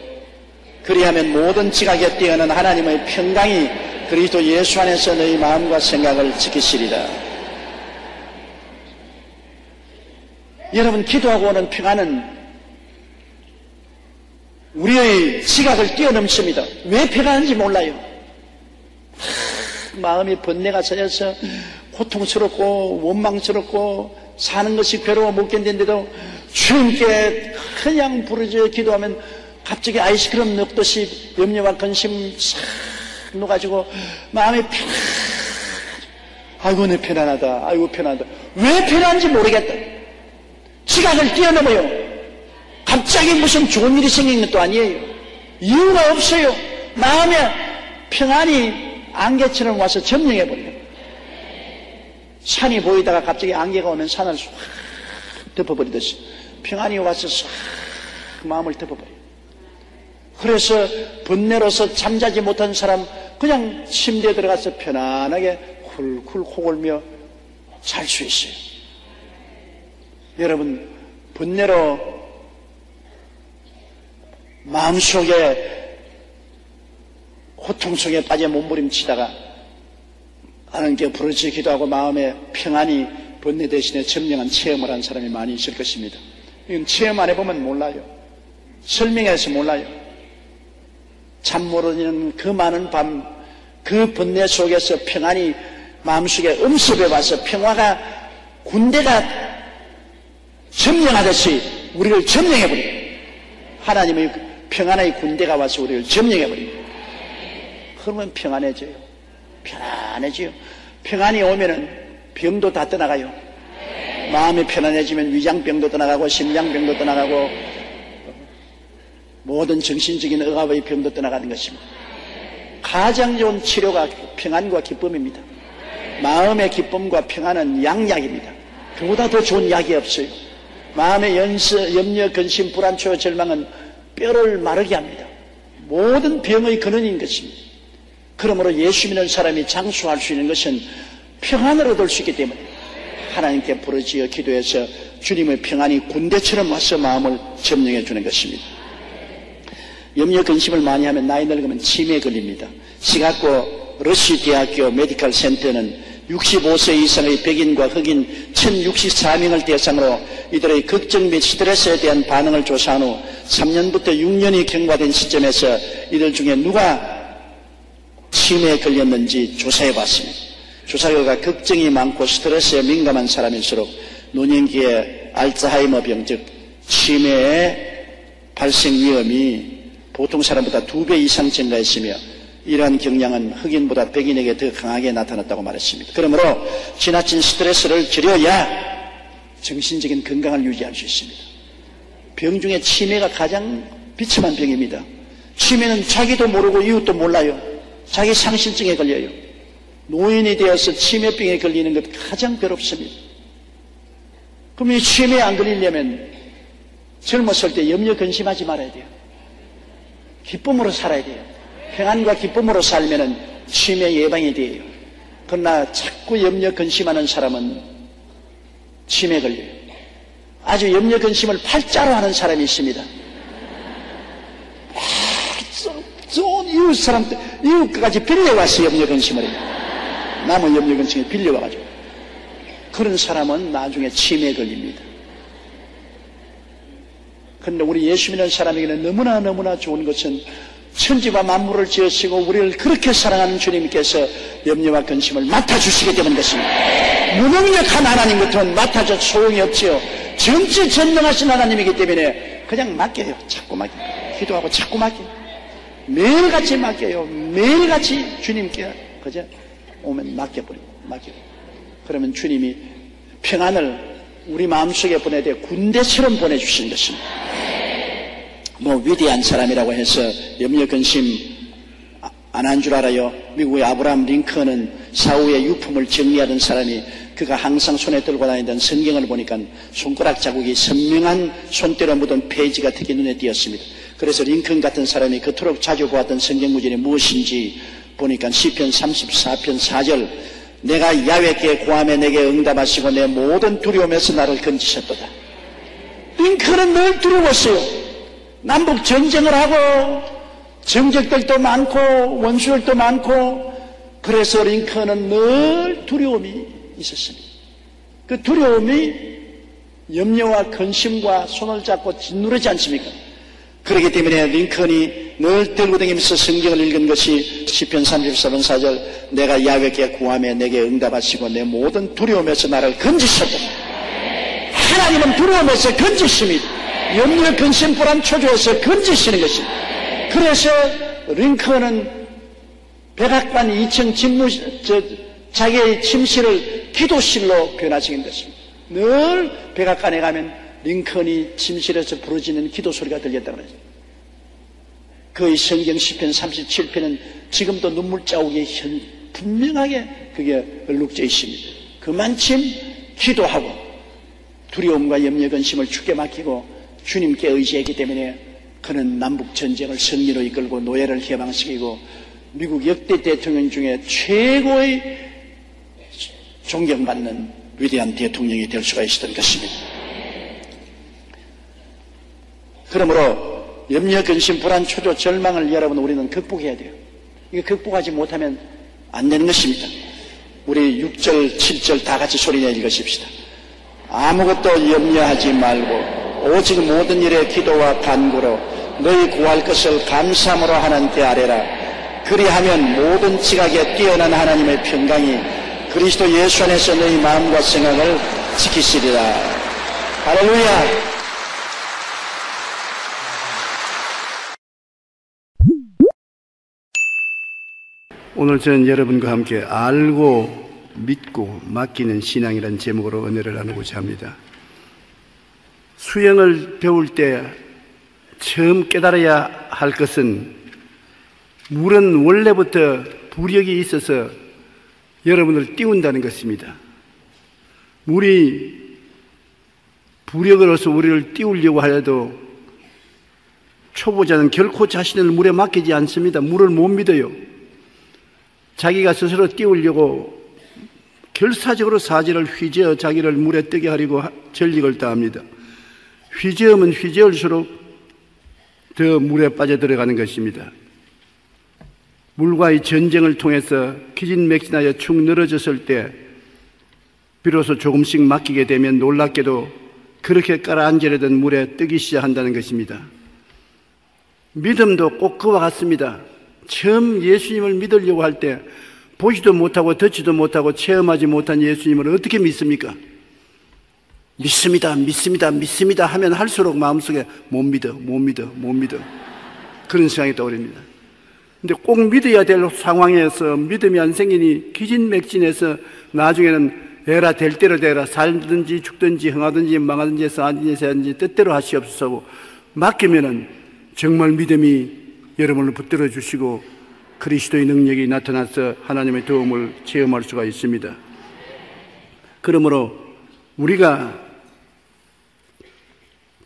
그리하면 모든 지각에 뛰어난 하나님의 평강이 그리스도 예수 안에서 너희 마음과 생각을 지키시리라. 여러분, 기도하고 오는 평안은 우리의 지각을 뛰어넘습니다. 왜 평안한지 몰라요. 마음이 번뇌가 쌓여서 고통스럽고 원망스럽고 사는 것이 괴로워 못 견딘데도 주님께 그냥 부르짖어 기도하면 갑자기 아이스크림 넣듯이 염려와 근심 싹 녹아지고 마음이 편안하다. 아이고 내 편안하다. 아이고 편안하다. 왜 편안한지 모르겠다. 지각을 뛰어넘어요. 갑자기 무슨 좋은 일이 생긴 것도 아니에요. 이유가 없어요. 마음에 평안이 안개처럼 와서 점령해버려요. 산이 보이다가 갑자기 안개가 오면 산을 확 덮어버리듯이 평안이 와서 싹 마음을 덮어버려요. 그래서 번뇌로서 잠자지 못한 사람 그냥 침대에 들어가서 편안하게 훌훌 코골며 잘 수 있어요. 여러분, 번뇌로 마음속에 고통 속에 빠져 몸부림치다가 하나님께 부르짖어 기도하고 마음에 평안이 번뇌 대신에 점령한 체험을 한 사람이 많이 있을 것입니다. 이건 체험 안 해보면 몰라요. 설명해서 몰라요. 잠 모르는 그 많은 밤, 그 번뇌 속에서 평안이 마음속에 음습해 와서 평화가 군대가 점령하듯이 우리를 점령해버려요. 하나님의 평안의 군대가 와서 우리를 점령해버립니다. 그러면 평안해져요. 편안해져요. 평안이 오면은 병도 다 떠나가요. 마음이 편안해지면 위장병도 떠나가고 심장병도 떠나가고 모든 정신적인 억압의 병도 떠나가는 것입니다. 가장 좋은 치료가 평안과 기쁨입니다. 마음의 기쁨과 평안은 양약입니다. 그보다 더 좋은 약이 없어요. 마음의 염려, 근심, 불안, 초요, 절망은 뼈를 마르게 합니다. 모든 병의 근원인 것입니다. 그러므로 예수 믿는 사람이 장수할 수 있는 것은 평안을 얻을 수 있기 때문에 하나님께 부르짖어 기도해서 주님의 평안이 군대처럼 와서 마음을 점령해 주는 것입니다. 염려 근심을 많이 하면 나이 늙으면 치매에 걸립니다. 시카고 러시 대학교 메디컬 센터는 65세 이상의 백인과 흑인 1064명을 대상으로 이들의 걱정 및 스트레스에 대한 반응을 조사한 후 3년부터 6년이 경과된 시점에서 이들 중에 누가 치매에 걸렸는지 조사해 봤습니다. 조사 결과 걱정이 많고 스트레스에 민감한 사람일수록 노년기에 알츠하이머 병, 즉 치매의 발생 위험이 보통 사람보다 2배 이상 증가했으며 이러한 경향은 흑인보다 백인에게 더 강하게 나타났다고 말했습니다. 그러므로 지나친 스트레스를 줄여야 정신적인 건강을 유지할 수 있습니다. 병 중에 치매가 가장 비참한 병입니다. 치매는 자기도 모르고 이웃도 몰라요. 자기 상실증에 걸려요. 노인이 되어서 치매병에 걸리는 것 가장 괴롭습니다. 그럼 이 치매에 안 걸리려면 젊었을 때 염려 근심하지 말아야 돼요. 기쁨으로 살아야 돼요. 평안과 기쁨으로 살면은 치매 예방이 돼요. 그러나 자꾸 염려 근심하는 사람은 치매에 걸려요. 아주 염려 근심을 팔자로 하는 사람이 있습니다. 좋은 이웃 사람들, 이웃까지 빌려와서 염려 근심을 해요. 남은 염려 근심에 빌려와가지고. 그런 사람은 나중에 치매에 걸립니다. 그런데 우리 예수 믿는 사람에게는 너무나 좋은 것은 천지와 만물을 지으시고 우리를 그렇게 사랑하는 주님께서 염려와 근심을 맡아주시기 때문인 것입니다. 무능력한 하나님 같으면 맡아줘 소용이 없지요. 전지전능하신 하나님이기 때문에 그냥 맡겨요. 자꾸 맡겨요. 기도하고 자꾸 맡겨요. 매일같이 맡겨요. 매일같이 주님께 그저 오면 맡겨요. 그러면 주님이 평안을 우리 마음속에 보내되 군대처럼 보내주신 것입니다. 뭐 위대한 사람이라고 해서 염려 근심 안 한 줄 알아요? 미국의 아브라함 링컨은 사후에 유품을 정리하던 사람이 그가 항상 손에 들고 다니던 성경을 보니까 손가락 자국이 선명한 손때로 묻은 페이지가 특히 눈에 띄었습니다. 그래서 링컨 같은 사람이 그토록 자주 보았던 성경 구절이 무엇인지 보니까 시편 34편 4절 내가 야훼께 구하며 내게 응답하시고 내 모든 두려움에서 나를 건지셨도다. 링컨은 늘 두려웠어요. 남북 전쟁을 하고 정적들도 많고 원수들도 많고 그래서 링컨은 늘 두려움이 있었습니다. 그 두려움이 염려와 근심과 손을 잡고 짓누르지 않습니까? 그렇기 때문에 링컨이 늘 들고 다니면서 성경을 읽은 것이 시편 34편 4절 내가 야훼께 구하며 내게 응답하시고 내 모든 두려움에서 나를 건지셨다. 하나님은 두려움에서 건지십니다. 염려, 근심, 불안, 초조해서 건지시는 것입니다. 그래서 링컨은 백악관 2층 자기의 침실을 기도실로 변화시킨 것입니다. 늘 백악관에 가면 링컨이 침실에서 부르짖는 기도 소리가 들렸다고 그러죠. 그의 성경 시편 37편은 지금도 눈물 자국이 분명하게 그게 얼룩져 있습니다. 그만큼 기도하고 두려움과 염려, 근심을 주께 맡기고 주님께 의지했기 때문에 그는 남북 전쟁을 승리로 이끌고 노예를 해방시키고 미국 역대 대통령 중에 최고의 존경받는 위대한 대통령이 될 수가 있었던 것입니다. 그러므로 염려, 근심, 불안, 초조, 절망을 여러분 우리는 극복해야 돼요. 이거 극복하지 못하면 안 되는 것입니다. 우리 6절, 7절 다 같이 소리내 읽으십시다. 아무것도 염려하지 말고 오직 모든 일에 기도와 간구로 너희 구할 것을 감사함으로 하나님께 아뢰라. 그리하면 모든 지각에 뛰어난 하나님의 평강이 그리스도 예수 안에서 너희 마음과 생각을 지키시리라. 할렐루야.
오늘 저는 여러분과 함께 알고 믿고 맡기는 신앙이라는 제목으로 은혜를 나누고자 합니다. 수영을 배울 때 처음 깨달아야 할 것은 물은 원래부터 부력이 있어서 여러분을 띄운다는 것입니다. 물이 부력으로서 우리를 띄우려고 하여도 초보자는 결코 자신을 물에 맡기지 않습니다. 물을 못 믿어요. 자기가 스스로 띄우려고 결사적으로 사지를 휘저어 자기를 물에 뜨게 하려고 전력을 다합니다. 휘저으면 휘저을수록 더 물에 빠져들어가는 것입니다. 물과의 전쟁을 통해서 기진맥진하여 축 늘어졌을 때 비로소 조금씩 맡기게 되면 놀랍게도 그렇게 깔아앉으려던 물에 뜨기 시작한다는 것입니다. 믿음도 꼭 그와 같습니다. 처음 예수님을 믿으려고 할 때 보지도 못하고 듣지도 못하고 체험하지 못한 예수님을 어떻게 믿습니까? 믿습니다, 믿습니다, 믿습니다 하면 할수록 마음속에 못 믿어 그런 생각이 떠오릅니다. 근데 꼭 믿어야 될 상황에서 믿음이 안 생기니 기진맥진해서 나중에는 에라 될 대로 되라, 살든지 죽든지 흥하든지 망하든지 싸든지 뜻대로 하시옵소서 하고 맡기면은 정말 믿음이 여러분을 붙들어 주시고 그리스도의 능력이 나타나서 하나님의 도움을 체험할 수가 있습니다. 그러므로 우리가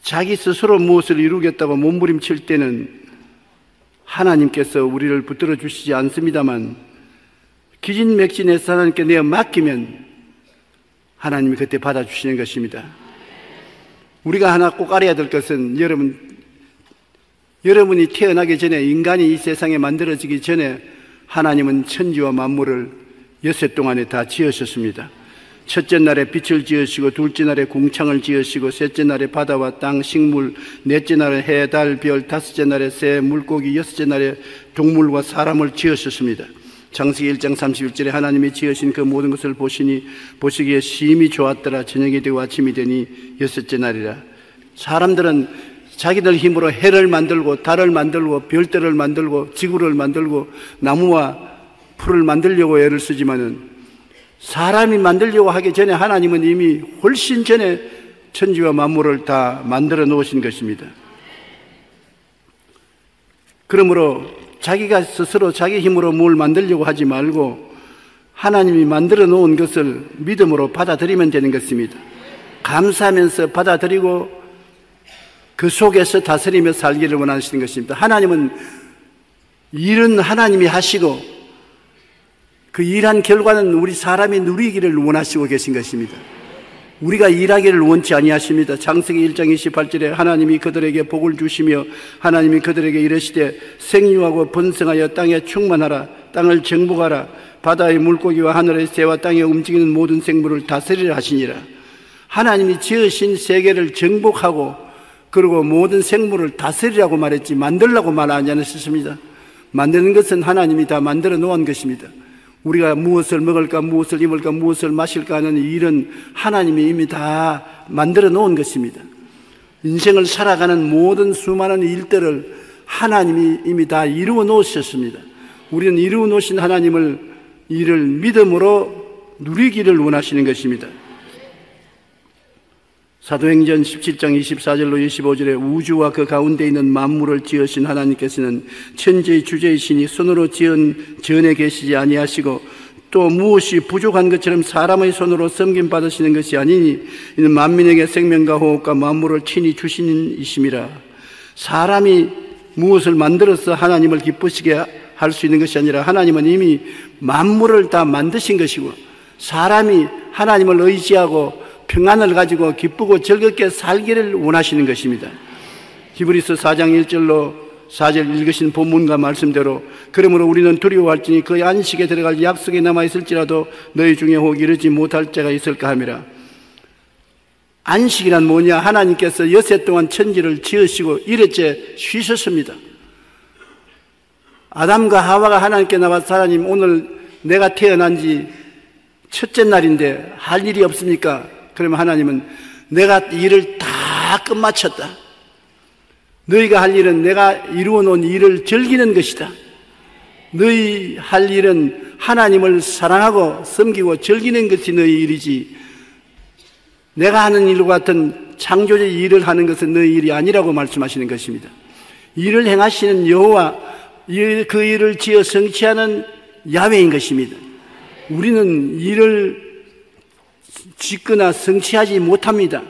자기 스스로 무엇을 이루겠다고 몸부림칠 때는 하나님께서 우리를 붙들어 주시지 않습니다만 기진맥진해서 하나님께 내어 맡기면 하나님이 그때 받아주시는 것입니다. 우리가 하나 꼭 알아야 될 것은 여러분이 태어나기 전에, 인간이 이 세상에 만들어지기 전에 하나님은 천지와 만물을 엿새 동안에 다 지으셨습니다. 첫째 날에 빛을 지으시고 둘째 날에 궁창을 지으시고 셋째 날에 바다와 땅, 식물, 넷째 날에 해, 달, 별, 다섯째 날에 새, 물고기, 여섯째 날에 동물과 사람을 지으셨습니다. 창세기 1장 31절에 하나님이 지으신 그 모든 것을 보시기에 심히 좋았더라. 저녁이 되고 아침이 되니 여섯째 날이라. 사람들은 자기들 힘으로 해를 만들고 달을 만들고 별들을 만들고 지구를 만들고 나무와 풀을 만들려고 애를 쓰지만은 사람이 만들려고 하기 전에 하나님은 이미 훨씬 전에 천지와 만물을 다 만들어 놓으신 것입니다. 그러므로 자기가 스스로 자기 힘으로 뭘 만들려고 하지 말고 하나님이 만들어 놓은 것을 믿음으로 받아들이면 되는 것입니다. 감사하면서 받아들이고 그 속에서 다스리며 살기를 원하시는 것입니다. 하나님은 일은 하나님이 하시고 그 일한 결과는 우리 사람이 누리기를 원하시고 계신 것입니다. 우리가 일하기를 원치 아니하십니다. 창세기 1장 28절에 하나님이 그들에게 복을 주시며 하나님이 그들에게 이르시되 생육하고 번성하여 땅에 충만하라. 땅을 정복하라. 바다의 물고기와 하늘의 새와 땅에 움직이는 모든 생물을 다스리라 하시니라. 하나님이 지으신 세계를 정복하고 그리고 모든 생물을 다스리라고 말했지 만들라고 말하지 않으셨습니다. 만드는 것은 하나님이 다 만들어 놓은 것입니다. 우리가 무엇을 먹을까, 무엇을 입을까, 무엇을 마실까 하는 일은 하나님이 이미 다 만들어 놓은 것입니다. 인생을 살아가는 모든 수많은 일들을 하나님이 이미 다 이루어 놓으셨습니다. 우리는 이루어 놓으신 하나님을 이를 믿음으로 누리기를 원하시는 것입니다. 사도행전 17장 24절로 25절에 우주와 그 가운데 있는 만물을 지으신 하나님께서는 천지의 주제이시니 손으로 지은 전에 계시지 아니하시고 또 무엇이 부족한 것처럼 사람의 손으로 섬김 받으시는 것이 아니니 이는 만민에게 생명과 호흡과 만물을 친히 주시는 이심이라. 사람이 무엇을 만들어서 하나님을 기쁘시게 할 수 있는 것이 아니라 하나님은 이미 만물을 다 만드신 것이고 사람이 하나님을 의지하고 평안을 가지고 기쁘고 즐겁게 살기를 원하시는 것입니다. 히브리서 4장 1절로 4절 읽으신 본문과 말씀대로 그러므로 우리는 두려워할지니 그 안식에 들어갈 약속이 남아있을지라도 너희 중에 혹 이르지 못할 자가 있을까 함이라. 안식이란 뭐냐? 하나님께서 여세 동안 천지를 지으시고 일흘째 쉬셨습니다. 아담과 하와가 하나님께 나와서 하나님 오늘 내가 태어난 지 첫째 날인데 할 일이 없습니까? 그러면 하나님은 내가 일을 다 끝마쳤다. 너희가 할 일은 내가 이루어 놓은 일을 즐기는 것이다. 너희 할 일은 하나님을 사랑하고 섬기고 즐기는 것이 너희 일이지 내가 하는 일과 같은 창조적 일을 하는 것은 너희 일이 아니라고 말씀하시는 것입니다. 일을 행하시는 여호와 그 일을 지어 성취하는 야훼인 것입니다. 우리는 일을 짓거나 성취하지 못합니다.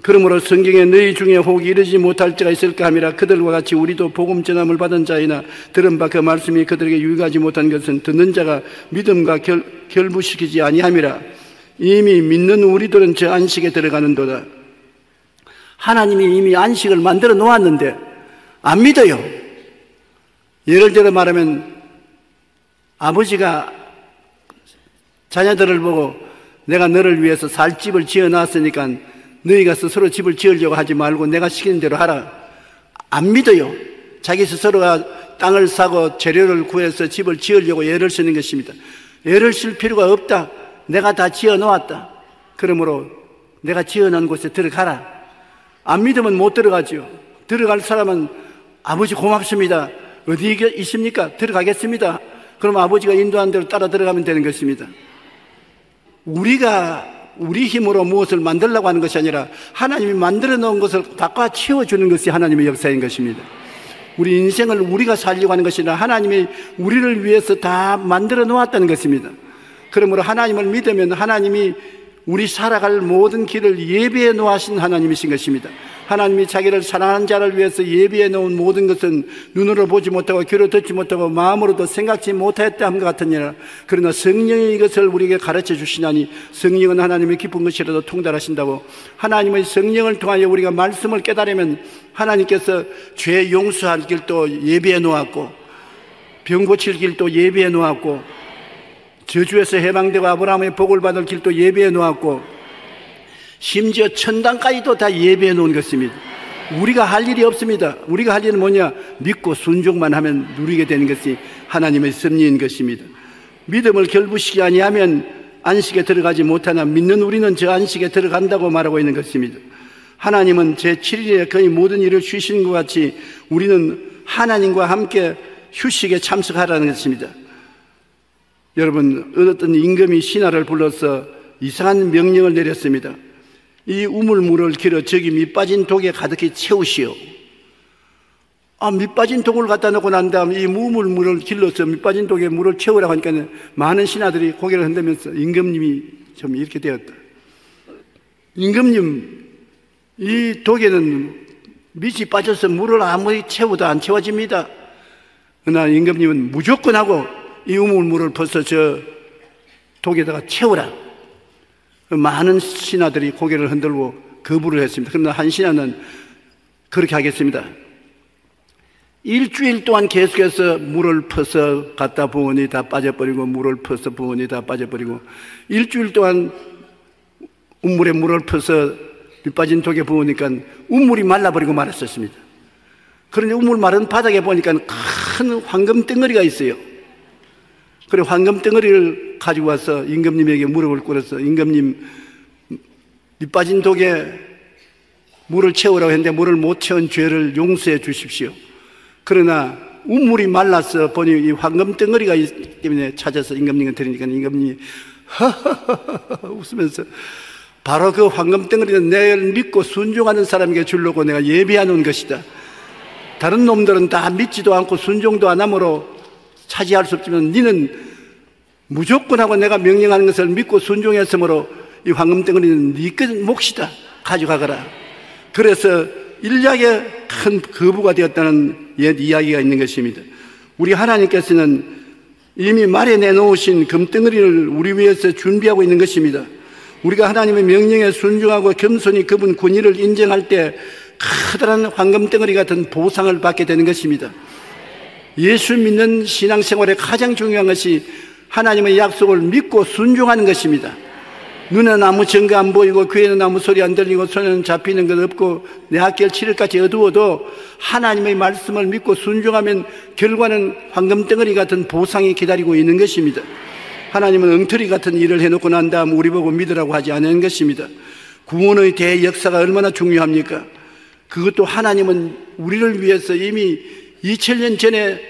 그러므로 성경에 너희 중에 혹 이르지 못할 자가 있을까 함이라. 그들과 같이 우리도 복음 전함을 받은 자이나 들은 바 그 말씀이 그들에게 유익하지 못한 것은 듣는 자가 믿음과 결부시키지 아니함이라. 이미 믿는 우리들은 저 안식에 들어가는도다. 하나님이 이미 안식을 만들어 놓았는데 안 믿어요. 예를 들어 말하면 아버지가 자녀들을 보고 내가 너를 위해서 살 집을 지어놨으니까 너희가 스스로 집을 지으려고 하지 말고 내가 시키는 대로 하라. 안 믿어요. 자기 스스로가 땅을 사고 재료를 구해서 집을 지으려고 애를 쓰는 것입니다. 애를 쓸 필요가 없다. 내가 다 지어놓았다. 그러므로 내가 지어놓은 곳에 들어가라. 안 믿으면 못 들어가죠. 들어갈 사람은 아버지 고맙습니다. 어디 있습니까? 들어가겠습니다. 그럼 아버지가 인도한 대로 따라 들어가면 되는 것입니다. 우리가 우리 힘으로 무엇을 만들려고 하는 것이 아니라 하나님이 만들어 놓은 것을 닦아 채워주는 것이 하나님의 역사인 것입니다. 우리 인생을 우리가 살려고 하는 것이 아니라 하나님이 우리를 위해서 다 만들어 놓았다는 것입니다. 그러므로 하나님을 믿으면 하나님이 우리 살아갈 모든 길을 예비해 놓으신 하나님이신 것입니다. 하나님이 자기를 사랑하는 자를 위해서 예비해 놓은 모든 것은 눈으로 보지 못하고 귀로 듣지 못하고 마음으로도 생각지 못하였다 함과 같으니라. 그러나 성령이 이것을 우리에게 가르쳐 주시나니 성령은 하나님의 깊은 것이라도 통달하신다고. 하나님의 성령을 통하여 우리가 말씀을 깨달으면 하나님께서 죄 용서할 길도 예비해 놓았고 병 고칠 길도 예비해 놓았고 저주에서 해방되고 아브라함의 복을 받을 길도 예비해 놓았고 심지어 천당까지도 다 예비해 놓은 것입니다. 우리가 할 일이 없습니다. 우리가 할 일은 뭐냐? 믿고 순종만 하면 누리게 되는 것이 하나님의 섭리인 것입니다. 믿음을 결부시키지 아니하면 안식에 들어가지 못하나 믿는 우리는 저 안식에 들어간다고 말하고 있는 것입니다. 하나님은 제7일에 거의 모든 일을 쉬시는 것 같이 우리는 하나님과 함께 휴식에 참석하라는 것입니다. 여러분, 어떤 임금이 신하를 불러서 이상한 명령을 내렸습니다. 이 우물물을 길어 저기 밑빠진 독에 가득히 채우시오. 밑빠진 독을 갖다 놓고 난 다음 이 우물물을 길러서 밑빠진 독에 물을 채우라고 하니까 많은 신하들이 고개를 흔들면서 임금님이 좀 이렇게 되었다. 임금님, 이 독에는 밑이 빠져서 물을 아무리 채워도 안 채워집니다. 그러나 임금님은 무조건 하고 이 우물물을 퍼서 저 독에다가 채우라. 많은 신하들이 고개를 흔들고 거부를 했습니다. 그러나 한 신하는 그렇게 하겠습니다. 일주일 동안 계속해서 물을 퍼서 갖다 부으니 다 빠져버리고, 물을 퍼서 부으니 다 빠져버리고, 일주일 동안 우물에 물을 퍼서 밑빠진 독에 부으니까 우물이 말라버리고 말았었습니다. 그런데 우물 마른 바닥에 보니까 큰 황금 덩어리가 있어요. 그래 황금 덩어리를 가지고 와서 임금님에게 무릎을 꿇어서, 임금님, 밑빠진 독에 물을 채우라고 했는데 물을 못 채운 죄를 용서해 주십시오. 그러나 우물이 말라서 보니 이 황금 덩어리가 있기 때문에 찾아서 임금님께 드리니까 임금님이 하하하하 웃으면서, 바로 그 황금 덩어리는 내를 믿고 순종하는 사람에게 주려고 내가 예비해 놓은 것이다. 다른 놈들은 다 믿지도 않고 순종도 안 함으로 차지할 수 없지만 너는 무조건 하고 내가 명령하는 것을 믿고 순종했으므로 이 황금 덩어리는 네 몫이다. 가져가거라. 그래서 일약에 큰 거부가 되었다는 옛 이야기가 있는 것입니다. 우리 하나님께서는 이미 마련해 놓으신 금덩어리를 우리 위해서 준비하고 있는 것입니다. 우리가 하나님의 명령에 순종하고 겸손히 그분 권위를 인정할 때 커다란 황금덩어리 같은 보상을 받게 되는 것입니다. 예수 믿는 신앙생활의 가장 중요한 것이 하나님의 약속을 믿고 순종하는 것입니다. 눈에는 아무 증거 안 보이고 귀에는 아무 소리 안 들리고 손에는 잡히는 것 없고 내 학길 7일까지 어두워도 하나님의 말씀을 믿고 순종하면 결과는 황금덩어리 같은 보상이 기다리고 있는 것입니다. 하나님은 엉터리 같은 일을 해놓고 난 다음 우리 보고 믿으라고 하지 않은 것입니다. 구원의 대역사가 얼마나 중요합니까? 그것도 하나님은 우리를 위해서 이미 2000년 전에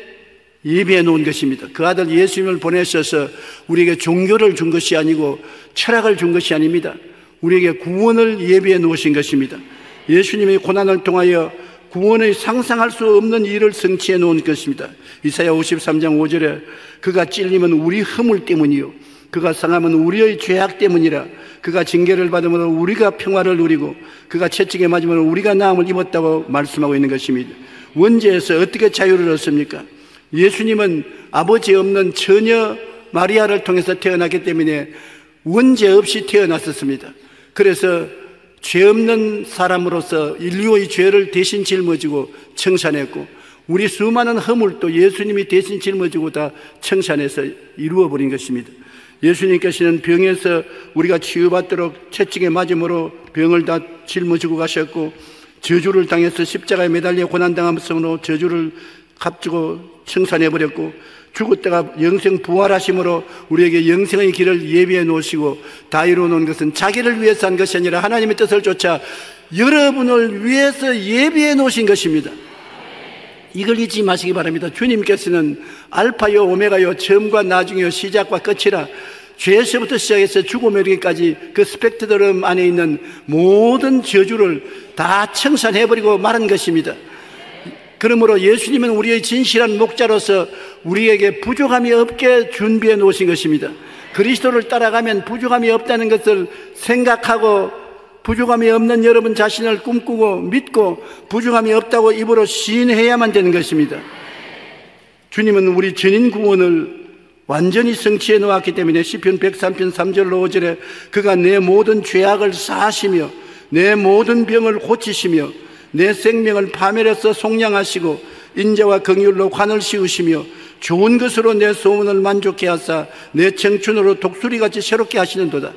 예비해 놓은 것입니다. 그 아들 예수님을 보내셔서 우리에게 종교를 준 것이 아니고 철학을 준 것이 아닙니다. 우리에게 구원을 예비해 놓으신 것입니다. 예수님의 고난을 통하여 구원의 상상할 수 없는 일을 성취해 놓은 것입니다. 이사야 53장 5절에 그가 찔림은 우리 허물 때문이요 그가 상함은 우리의 죄악 때문이라. 그가 징계를 받음으로 우리가 평화를 누리고 그가 채찍에 맞음으로 우리가 나음을 입었다고 말씀하고 있는 것입니다. 원죄에서 어떻게 자유를 얻습니까? 예수님은 아버지 없는 처녀 마리아를 통해서 태어났기 때문에 원죄 없이 태어났었습니다. 그래서 죄 없는 사람으로서 인류의 죄를 대신 짊어지고 청산했고 우리 수많은 허물도 예수님이 대신 짊어지고 다 청산해서 이루어버린 것입니다. 예수님께서는 병에서 우리가 치유받도록 채찍에 맞음으로 병을 다 짊어지고 가셨고 저주를 당해서 십자가에 매달려 고난당함으로 저주를 값주고 청산해버렸고 죽었다가 영생 부활하심으로 우리에게 영생의 길을 예비해 놓으시고 다 이루어 놓은 것은 자기를 위해서 한 것이 아니라 하나님의 뜻을 쫓아 여러분을 위해서 예비해 놓으신 것입니다. 이걸 잊지 마시기 바랍니다. 주님께서는 알파요 오메가요 처음과 나중이요 시작과 끝이라 죄에서부터 시작해서 죽음에 이르기까지 그 스펙트럼 안에 있는 모든 저주를 다 청산해버리고 말한 것입니다. 그러므로 예수님은 우리의 진실한 목자로서 우리에게 부족함이 없게 준비해 놓으신 것입니다. 그리스도를 따라가면 부족함이 없다는 것을 생각하고 부족함이 없는 여러분 자신을 꿈꾸고 믿고 부족함이 없다고 입으로 시인해야만 되는 것입니다. 주님은 우리 전인 구원을 완전히 성취해 놓았기 때문에 시편 103편 3절로 5절에 그가 내 모든 죄악을 사하시며 내 모든 병을 고치시며 내 생명을 파멸해서 속량하시고 인자와 긍휼로 관을 씌우시며 좋은 것으로 내 소원을 만족해 하사 내 청춘으로 독수리같이 새롭게 하시는도다.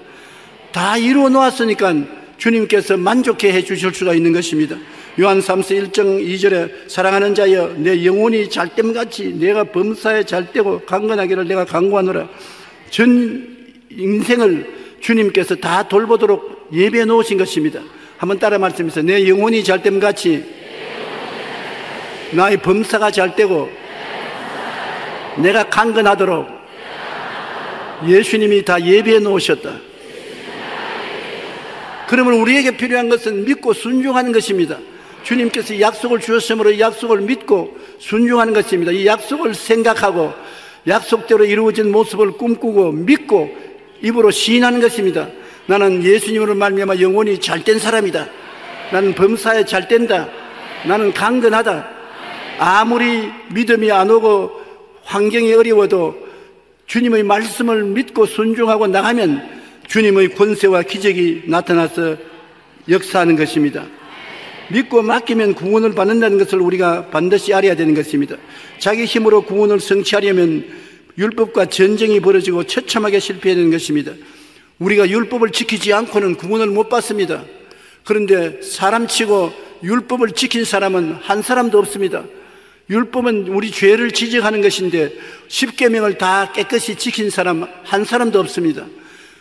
다 이루어 놓았으니까 주님께서 만족해 해 주실 수가 있는 것입니다. 요한 3서 1장 2절에 사랑하는 자여 내 영혼이 잘됨같이 내가 범사에 잘되고 강건하기를 내가 강구하노라. 전 인생을 주님께서 다 돌보도록 예배해 놓으신 것입니다. 한번 따라 말씀해서 내 영혼이 잘됨같이 나의 범사가 잘되고 내가 강건하도록 예수님이 다 예배해 놓으셨다. 그러면 우리에게 필요한 것은 믿고 순종하는 것입니다. 주님께서 약속을 주셨으므로 약속을 믿고 순종하는 것입니다. 이 약속을 생각하고 약속대로 이루어진 모습을 꿈꾸고 믿고 입으로 시인하는 것입니다. 나는 예수님으로 말미암아 영혼이 잘된 사람이다. 나는 범사에 잘된다. 나는 강건하다. 아무리 믿음이 안 오고 환경이 어려워도 주님의 말씀을 믿고 순종하고 나가면 주님의 권세와 기적이 나타나서 역사하는 것입니다. 믿고 맡기면 구원을 받는다는 것을 우리가 반드시 알아야 되는 것입니다. 자기 힘으로 구원을 성취하려면 율법과 전쟁이 벌어지고 처참하게 실패해야 되는 것입니다. 우리가 율법을 지키지 않고는 구원을 못 받습니다. 그런데 사람치고 율법을 지킨 사람은 한 사람도 없습니다. 율법은 우리 죄를 지적하는 것인데 10계명을 다 깨끗이 지킨 사람 한 사람도 없습니다.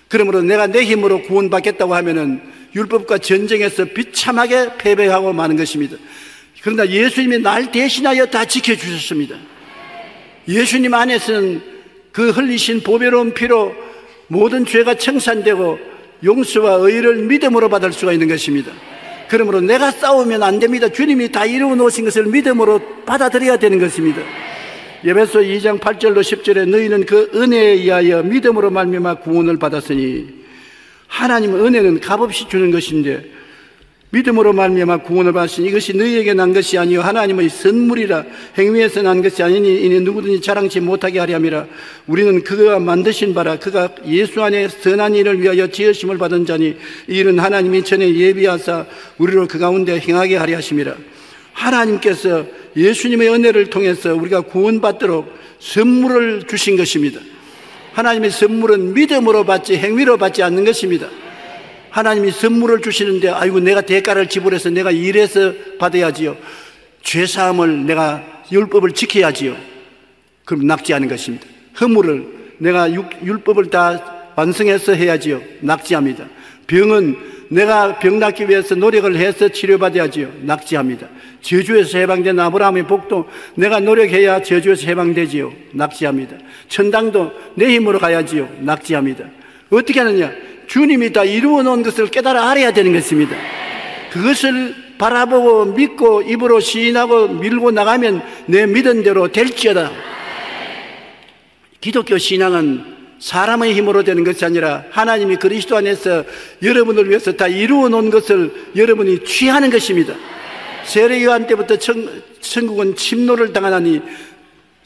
그러므로 내가 내 힘으로 구원받겠다고 하면은 율법과 전쟁에서 비참하게 패배하고 마는 것입니다. 그러나 예수님이 날 대신하여 다 지켜주셨습니다. 예수님 안에서는 그 흘리신 보배로운 피로 모든 죄가 청산되고 용서와 의를 믿음으로 받을 수가 있는 것입니다. 그러므로 내가 싸우면 안 됩니다. 주님이 다 이루어 놓으신 것을 믿음으로 받아들여야 되는 것입니다. 에베소 2장 8절로 10절에 너희는 그 은혜에 의하여 믿음으로 말미암아 구원을 받았으니, 하나님은 은혜는 값없이 주는 것인데 믿음으로 말미암아 구원을 받았으니 이것이 너희에게 난 것이 아니요 하나님의 선물이라. 행위에서 난 것이 아니니 이는 누구든지 자랑치 못하게 하려 함이라. 우리는 그가 만드신 바라 그가 예수 안에 선한 일을 위하여 지으심을 받은 자니 이 일은 하나님이 전에 예비하사 우리를 그 가운데 행하게 하려 하심이라. 하나님께서 예수님의 은혜를 통해서 우리가 구원받도록 선물을 주신 것입니다. 하나님의 선물은 믿음으로 받지 행위로 받지 않는 것입니다. 하나님이 선물을 주시는데 아이고 내가 대가를 지불해서 내가 일해서 받아야지요, 죄사함을 내가 율법을 지켜야지요, 그럼 낙지하는 것입니다. 허물을 내가 율법을 다 완성해서 해야지요, 낙지합니다. 병은 내가 병 낫기 위해서 노력을 해서 치료받아야지요, 낙지합니다. 저주에서 해방된 아브라함의 복도 내가 노력해야 저주에서 해방되지요, 낙지합니다. 천당도 내 힘으로 가야지요, 낙지합니다. 어떻게 하느냐? 주님이 다 이루어 놓은 것을 깨달아 알아야 되는 것입니다. 그것을 바라보고 믿고 입으로 시인하고 밀고 나가면 내 믿은 대로 될지어다. 기독교 신앙은 사람의 힘으로 되는 것이 아니라 하나님이 그리스도 안에서 여러분을 위해서 다 이루어 놓은 것을 여러분이 취하는 것입니다. 세례요한 때부터 천국은 침노를 당하나니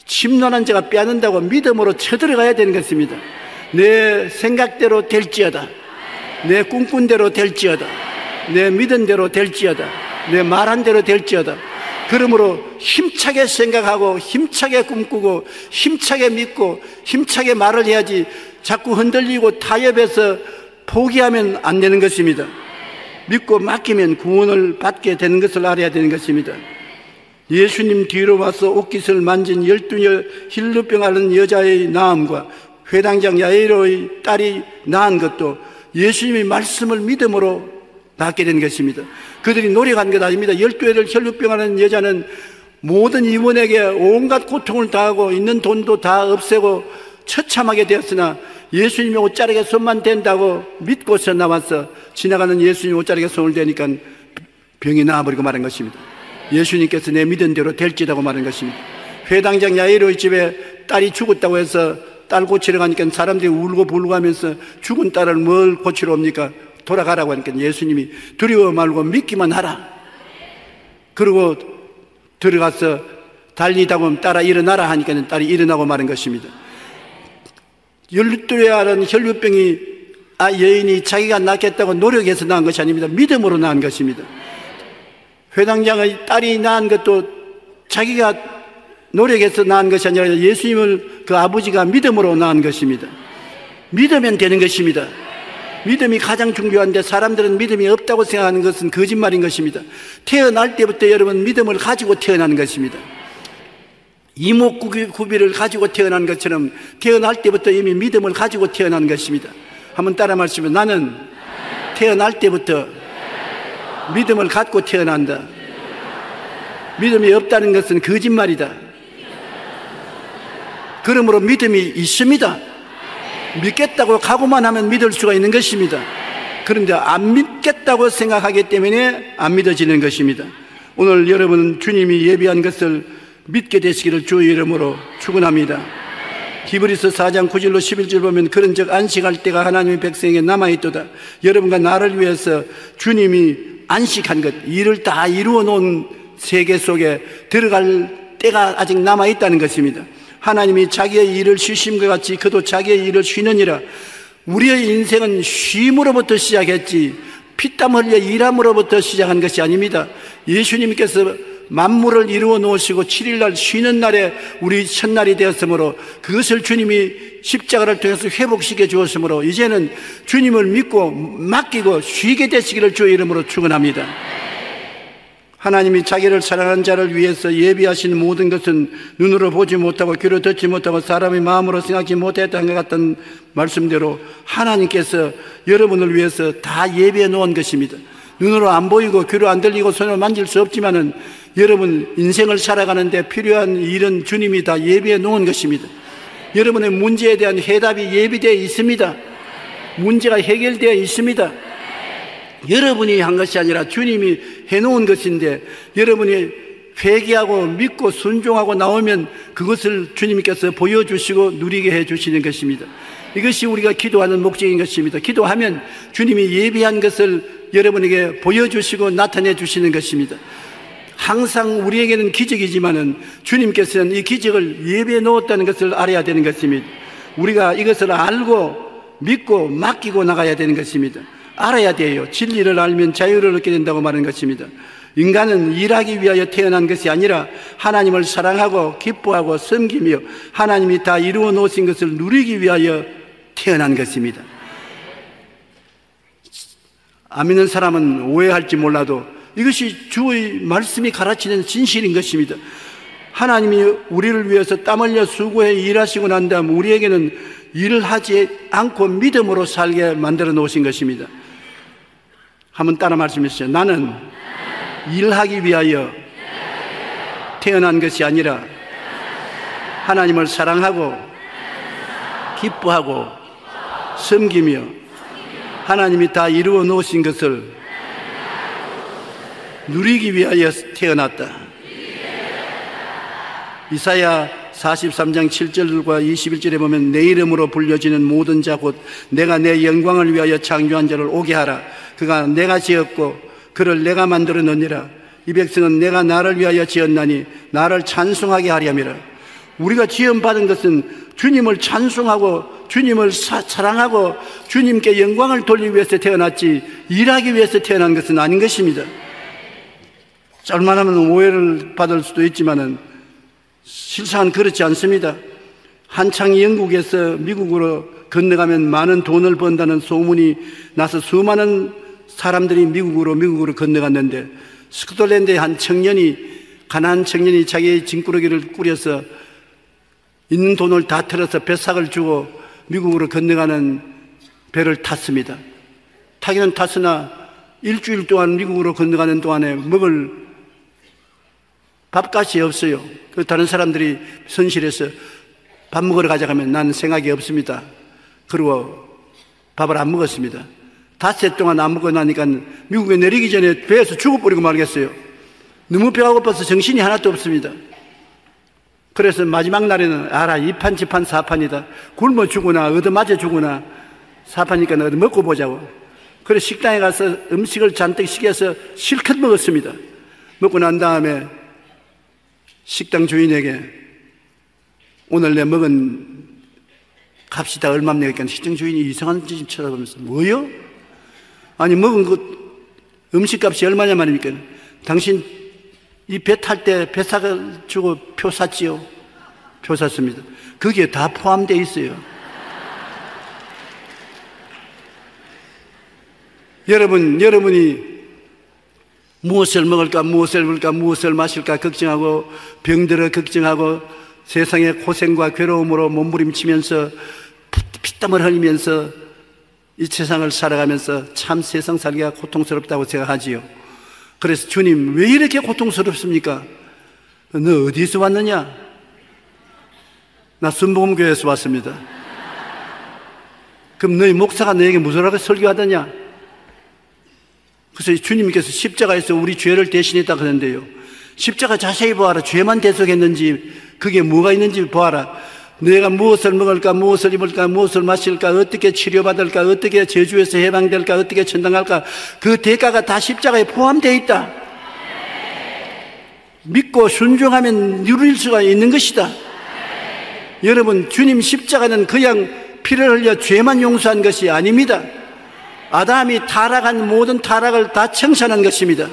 침노한 자가 빼앗는다고 믿음으로 쳐들어가야 되는 것입니다. 내 생각대로 될지어다, 내 꿈꾼 대로 될지어다, 내 믿은 대로 될지어다, 내 말한 대로 될지어다. 그러므로 힘차게 생각하고 힘차게 꿈꾸고 힘차게 믿고 힘차게 말을 해야지 자꾸 흔들리고 타협해서 포기하면 안 되는 것입니다. 믿고 맡기면 구원을 받게 되는 것을 알아야 되는 것입니다. 예수님 뒤로 와서 옷깃을 만진 12 힐루병 앓는 여자의 나음과 회당장 야이로의 딸이 낳은 것도 예수님의 말씀을 믿음으로 낳게 된 것입니다. 그들이 노력한 것 아닙니다. 12회를 혈루병 앓는 여자는 모든 임원에게 온갖 고통을 당하고 있는 돈도 다 없애고 처참하게 되었으나 예수님의 옷자락에 손만 댄다고 믿고서 나와서 지나가는 예수님 옷자락에 손을 대니까 병이 나아버리고 말한 것입니다. 예수님께서 내 믿은 대로 될지라고 말한 것입니다. 회당장 야이로의 집에 딸이 죽었다고 해서 딸 고치러 가니까 사람들이 울고 불고 하면서 죽은 딸을 뭘 고치러 옵니까? 돌아가라고 하니까 예수님이 두려워 말고 믿기만 하라. 그리고 들어가서 달리다 보면 딸아 일어나라 하니까 딸이 일어나고 말한 것입니다. 12회 앓은 혈루병이 여인이 자기가 낳겠다고 노력해서 낳은 것이 아닙니다. 믿음으로 낳은 것입니다. 회당장의 딸이 낳은 것도 자기가 노력해서 낳은 것이 아니라 예수님을 그 아버지가 믿음으로 낳은 것입니다. 믿으면 되는 것입니다. 믿음이 가장 중요한데 사람들은 믿음이 없다고 생각하는 것은 거짓말인 것입니다. 태어날 때부터 여러분 믿음을 가지고 태어나는 것입니다. 이목구비를 가지고 태어난 것처럼 태어날 때부터 이미 믿음을 가지고 태어난 것입니다. 한번 따라 말씀해. 나는 태어날 때부터 믿음을 갖고 태어난다. 믿음이 없다는 것은 거짓말이다. 그러므로 믿음이 있습니다. 믿겠다고 각오만 하면 믿을 수가 있는 것입니다. 그런데 안 믿겠다고 생각하기 때문에 안 믿어지는 것입니다. 오늘 여러분은 주님이 예비한 것을 믿게 되시기를 주의 이름으로 축원합니다. 히브리서 4장 9절로 11절 보면 그런즉 안식할 때가 하나님의 백성에게 남아있도다. 여러분과 나를 위해서 주님이 안식한 것, 일을 다 이루어 놓은 세계 속에 들어갈 때가 아직 남아있다는 것입니다. 하나님이 자기의 일을 쉬심과 같이 그도 자기의 일을 쉬느니라. 우리의 인생은 쉼으로부터 시작했지 피땀 흘려 일함으로부터 시작한 것이 아닙니다. 예수님께서 만물을 이루어 놓으시고 7일날 쉬는 날에 우리 첫날이 되었으므로 그것을 주님이 십자가를 통해서 회복시켜 주었으므로 이제는 주님을 믿고 맡기고 쉬게 되시기를 주의 이름으로 축원합니다. 하나님이 자기를 사랑하는 자를 위해서 예비하신 모든 것은 눈으로 보지 못하고 귀로 듣지 못하고 사람의 마음으로 생각지 못했던 것 같은 말씀대로 하나님께서 여러분을 위해서 다 예비해 놓은 것입니다. 눈으로 안 보이고 귀로 안 들리고 손으로 만질 수 없지만은 여러분 인생을 살아가는데 필요한 일은 주님이 다 예비해 놓은 것입니다. 여러분의 문제에 대한 해답이 예비되어 있습니다. 문제가 해결되어 있습니다. 여러분이 한 것이 아니라 주님이 해놓은 것인데 여러분이 회개하고 믿고 순종하고 나오면 그것을 주님께서 보여주시고 누리게 해주시는 것입니다. 이것이 우리가 기도하는 목적인 것입니다. 기도하면 주님이 예비한 것을 여러분에게 보여주시고 나타내 주시는 것입니다. 항상 우리에게는 기적이지만은 주님께서는 이 기적을 예비해 놓았다는 것을 알아야 되는 것입니다. 우리가 이것을 알고 믿고 맡기고 나가야 되는 것입니다. 알아야 돼요. 진리를 알면 자유를 얻게 된다고 말하는 것입니다. 인간은 일하기 위하여 태어난 것이 아니라 하나님을 사랑하고 기뻐하고 섬기며 하나님이 다 이루어 놓으신 것을 누리기 위하여 태어난 것입니다. 안 믿는 사람은 오해할지 몰라도 이것이 주의 말씀이 가르치는 진실인 것입니다. 하나님이 우리를 위해서 땀 흘려 수고해 일하시고 난 다음 우리에게는 일을 하지 않고 믿음으로 살게 만들어 놓으신 것입니다. 한번 따라 말씀해 주세요. 나는 일하기 위하여 태어난 것이 아니라 하나님을 사랑하고 기뻐하고 섬기며 하나님이 다 이루어 놓으신 것을 누리기 위하여 태어났다. 이사야 43장 7절과 21절에 보면 내 이름으로 불려지는 모든 자 곧 내가 내 영광을 위하여 창조한 자를 오게 하라. 그가 내가 지었고 그를 내가 만들어 놓으니라. 이 백성은 내가 나를 위하여 지었나니 나를 찬송하게 하렴이라. 우리가 지음받은 것은 주님을 찬송하고 주님을 사랑하고 주님께 영광을 돌리기 위해서 태어났지 일하기 위해서 태어난 것은 아닌 것입니다. 짤만하면 오해를 받을 수도 있지만은 실상은 그렇지 않습니다. 한창 영국에서 미국으로 건너가면 많은 돈을 번다는 소문이 나서 수많은 사람들이 미국으로 건너갔는데 스코틀랜드의 한 청년이 가난한 청년이 자기의 짐꾸러기를 꾸려서 있는 돈을 다 털어서 배삭을 주고 미국으로 건너가는 배를 탔습니다. 타기는 탔으나 일주일 동안 미국으로 건너가는 동안에 먹을 밥값이 없어요. 그 다른 사람들이 선실해서 밥 먹으러 가자고 하면 난 생각이 없습니다. 그리고 밥을 안 먹었습니다. 닷새 동안 안 먹고 나니까 미국에 내리기 전에 배에서 죽어버리고 말겠어요. 너무 배가 고파서 정신이 하나도 없습니다. 그래서 마지막 날에는 알아, 이판 지판 사판이다. 굶어 죽으나 얻어맞아 죽으나 사판이니까 어디 먹고 보자고. 그래서 식당에 가서 음식을 잔뜩 시켜서 실컷 먹었습니다. 먹고 난 다음에 식당 주인에게 오늘 내 먹은 값이 다 얼마입니까? 그러니까 식당 주인이 이상한 짓 쳐다보면서 뭐요? 아니 먹은 그 음식값이 얼마냐 말입니까? 당신 이 배 탈 때 배삭을 주고 표 샀지요? 표 샀습니다. 거기에 다 포함되어 있어요. 여러분이 무엇을 먹을까, 무엇을 먹을까, 무엇을 마실까 걱정하고 병들어 걱정하고 세상의 고생과 괴로움으로 몸부림치면서 피땀을 흘리면서 이 세상을 살아가면서 참 세상 살기가 고통스럽다고 생각하지요. 그래서 주님 왜 이렇게 고통스럽습니까? 너 어디서 왔느냐? 나 순복음교회에서 왔습니다. 그럼 너희 목사가 너에게 무슨 설교하더냐? 그래서 주님께서 십자가에서 우리 죄를 대신했다 그러는데요, 십자가 자세히 보아라. 죄만 대속했는지 그게 뭐가 있는지 보아라. 내가 무엇을 먹을까, 무엇을 입을까, 무엇을 마실까, 어떻게 치료받을까, 어떻게 저주에서 해방될까, 어떻게 천당할까, 그 대가가 다 십자가에 포함되어 있다. 믿고 순종하면 누릴 수가 있는 것이다. 여러분, 주님 십자가는 그냥 피를 흘려 죄만 용서한 것이 아닙니다. 아담이 타락한 모든 타락을 다 청산한 것입니다.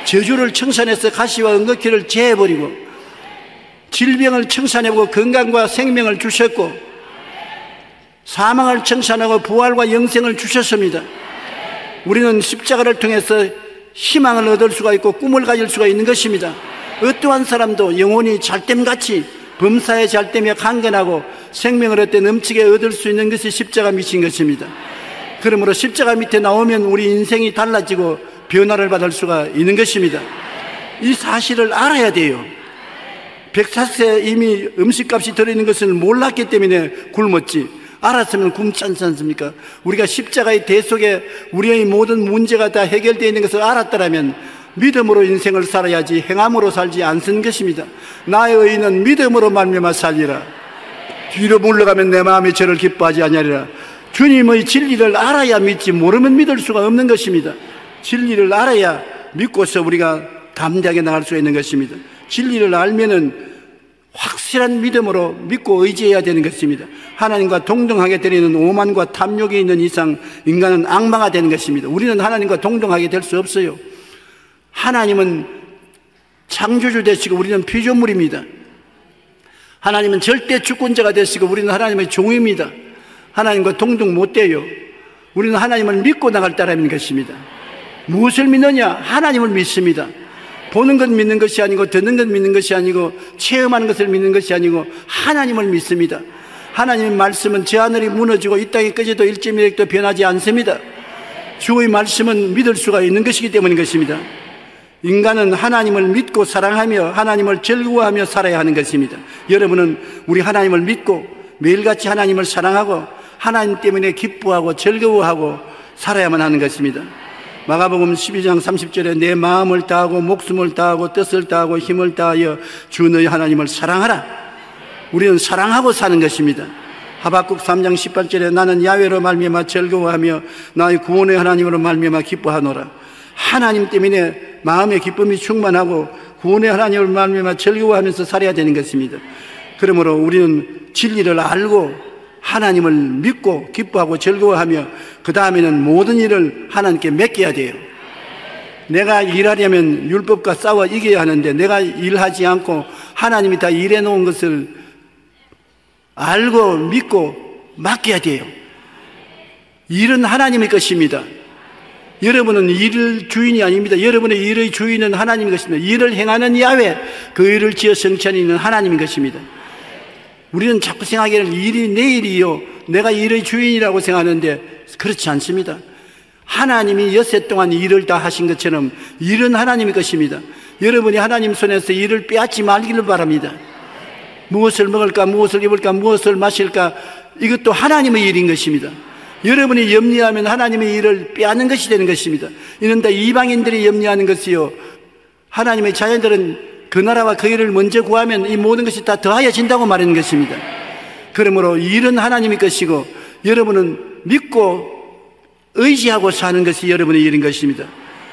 저주를 청산해서 가시와 은거키를 제해버리고 질병을 청산해보고 건강과 생명을 주셨고 사망을 청산하고 부활과 영생을 주셨습니다. 우리는 십자가를 통해서 희망을 얻을 수가 있고 꿈을 가질 수가 있는 것입니다. 어떠한 사람도 영혼이 잘됨같이 범사에 잘되며 강건하고 생명을 얻되 넘치게 얻을 수 있는 것이 십자가 밑인 것입니다. 그러므로 십자가 밑에 나오면 우리 인생이 달라지고 변화를 받을 수가 있는 것입니다. 이 사실을 알아야 돼요. 백사세 이미 음식값이 들어있는 것을 몰랐기 때문에 굶었지, 알았으면 굶지 않지 않습니까? 우리가 십자가의 대속에 우리의 모든 문제가 다 해결되어 있는 것을 알았더라면 믿음으로 인생을 살아야지 행함으로 살지 않는 것입니다. 나의 의인은 믿음으로 말미암아 살리라. 뒤로 물러가면 내 마음이 저를 기뻐하지 아니하리라. 주님의 진리를 알아야 믿지, 모르면 믿을 수가 없는 것입니다. 진리를 알아야 믿고서 우리가 담대하게 나갈 수 있는 것입니다. 진리를 알면은 확실한 믿음으로 믿고 의지해야 되는 것입니다. 하나님과 동등하게 되려는 오만과 탐욕이 있는 이상 인간은 악마가 되는 것입니다. 우리는 하나님과 동등하게 될 수 없어요. 하나님은 창조주 되시고 우리는 피조물입니다. 하나님은 절대 주권자가 되시고 우리는 하나님의 종입니다. 하나님과 동등 못 돼요. 우리는 하나님을 믿고 나갈 따름인 것입니다. 무엇을 믿느냐? 하나님을 믿습니다. 보는 것 믿는 것이 아니고 듣는 것 믿는 것이 아니고 체험하는 것을 믿는 것이 아니고 하나님을 믿습니다. 하나님의 말씀은 저 하늘이 무너지고 이 땅이 꺼져도 일제미력도 변하지 않습니다. 주의 말씀은 믿을 수가 있는 것이기 때문인 것입니다. 인간은 하나님을 믿고 사랑하며 하나님을 즐거워하며 살아야 하는 것입니다. 여러분은 우리 하나님을 믿고 매일같이 하나님을 사랑하고 하나님 때문에 기뻐하고 즐거워하고 살아야만 하는 것입니다. 마가복음 12장 30절에 내 마음을 다하고 목숨을 다하고 뜻을 다하고 힘을 다하여 주 너희 하나님을 사랑하라. 우리는 사랑하고 사는 것입니다. 하박국 3장 18절에 나는 야훼로 말미암아 즐거워하며 나의 구원의 하나님으로 말미암아 기뻐하노라. 하나님 때문에 마음의 기쁨이 충만하고 구원의 하나님을 말미암아 즐거워하면서 살아야 되는 것입니다. 그러므로 우리는 진리를 알고 하나님을 믿고 기뻐하고 즐거워하며 그 다음에는 모든 일을 하나님께 맡겨야 돼요. 내가 일하려면 율법과 싸워 이겨야 하는데 내가 일하지 않고 하나님이 다 일해 놓은 것을 알고 믿고 맡겨야 돼요. 일은 하나님의 것입니다. 여러분은 일의 주인이 아닙니다. 여러분의 일의 주인은 하나님의 것입니다. 일을 행하는 야훼, 그 일을 지어 성취하는 이는 하나님의 것입니다. 우리는 자꾸 생각하기를 일이 내 일이요, 내가 일의 주인이라고 생각하는데 그렇지 않습니다. 하나님이 엿새 동안 일을 다 하신 것처럼 일은 하나님의 것입니다. 여러분이 하나님 손에서 일을 빼앗지 말기를 바랍니다. 무엇을 먹을까, 무엇을 입을까, 무엇을 마실까, 이것도 하나님의 일인 것입니다. 여러분이 염려하면 하나님의 일을 빼앗는 것이 되는 것입니다. 이는 다 이방인들이 염려하는 것이요, 하나님의 자녀들은 그 나라와 그 일을 먼저 구하면 이 모든 것이 다 더하여진다고 말하는 것입니다. 그러므로 일은 하나님의 것이고 여러분은 믿고 의지하고 사는 것이 여러분의 일인 것입니다.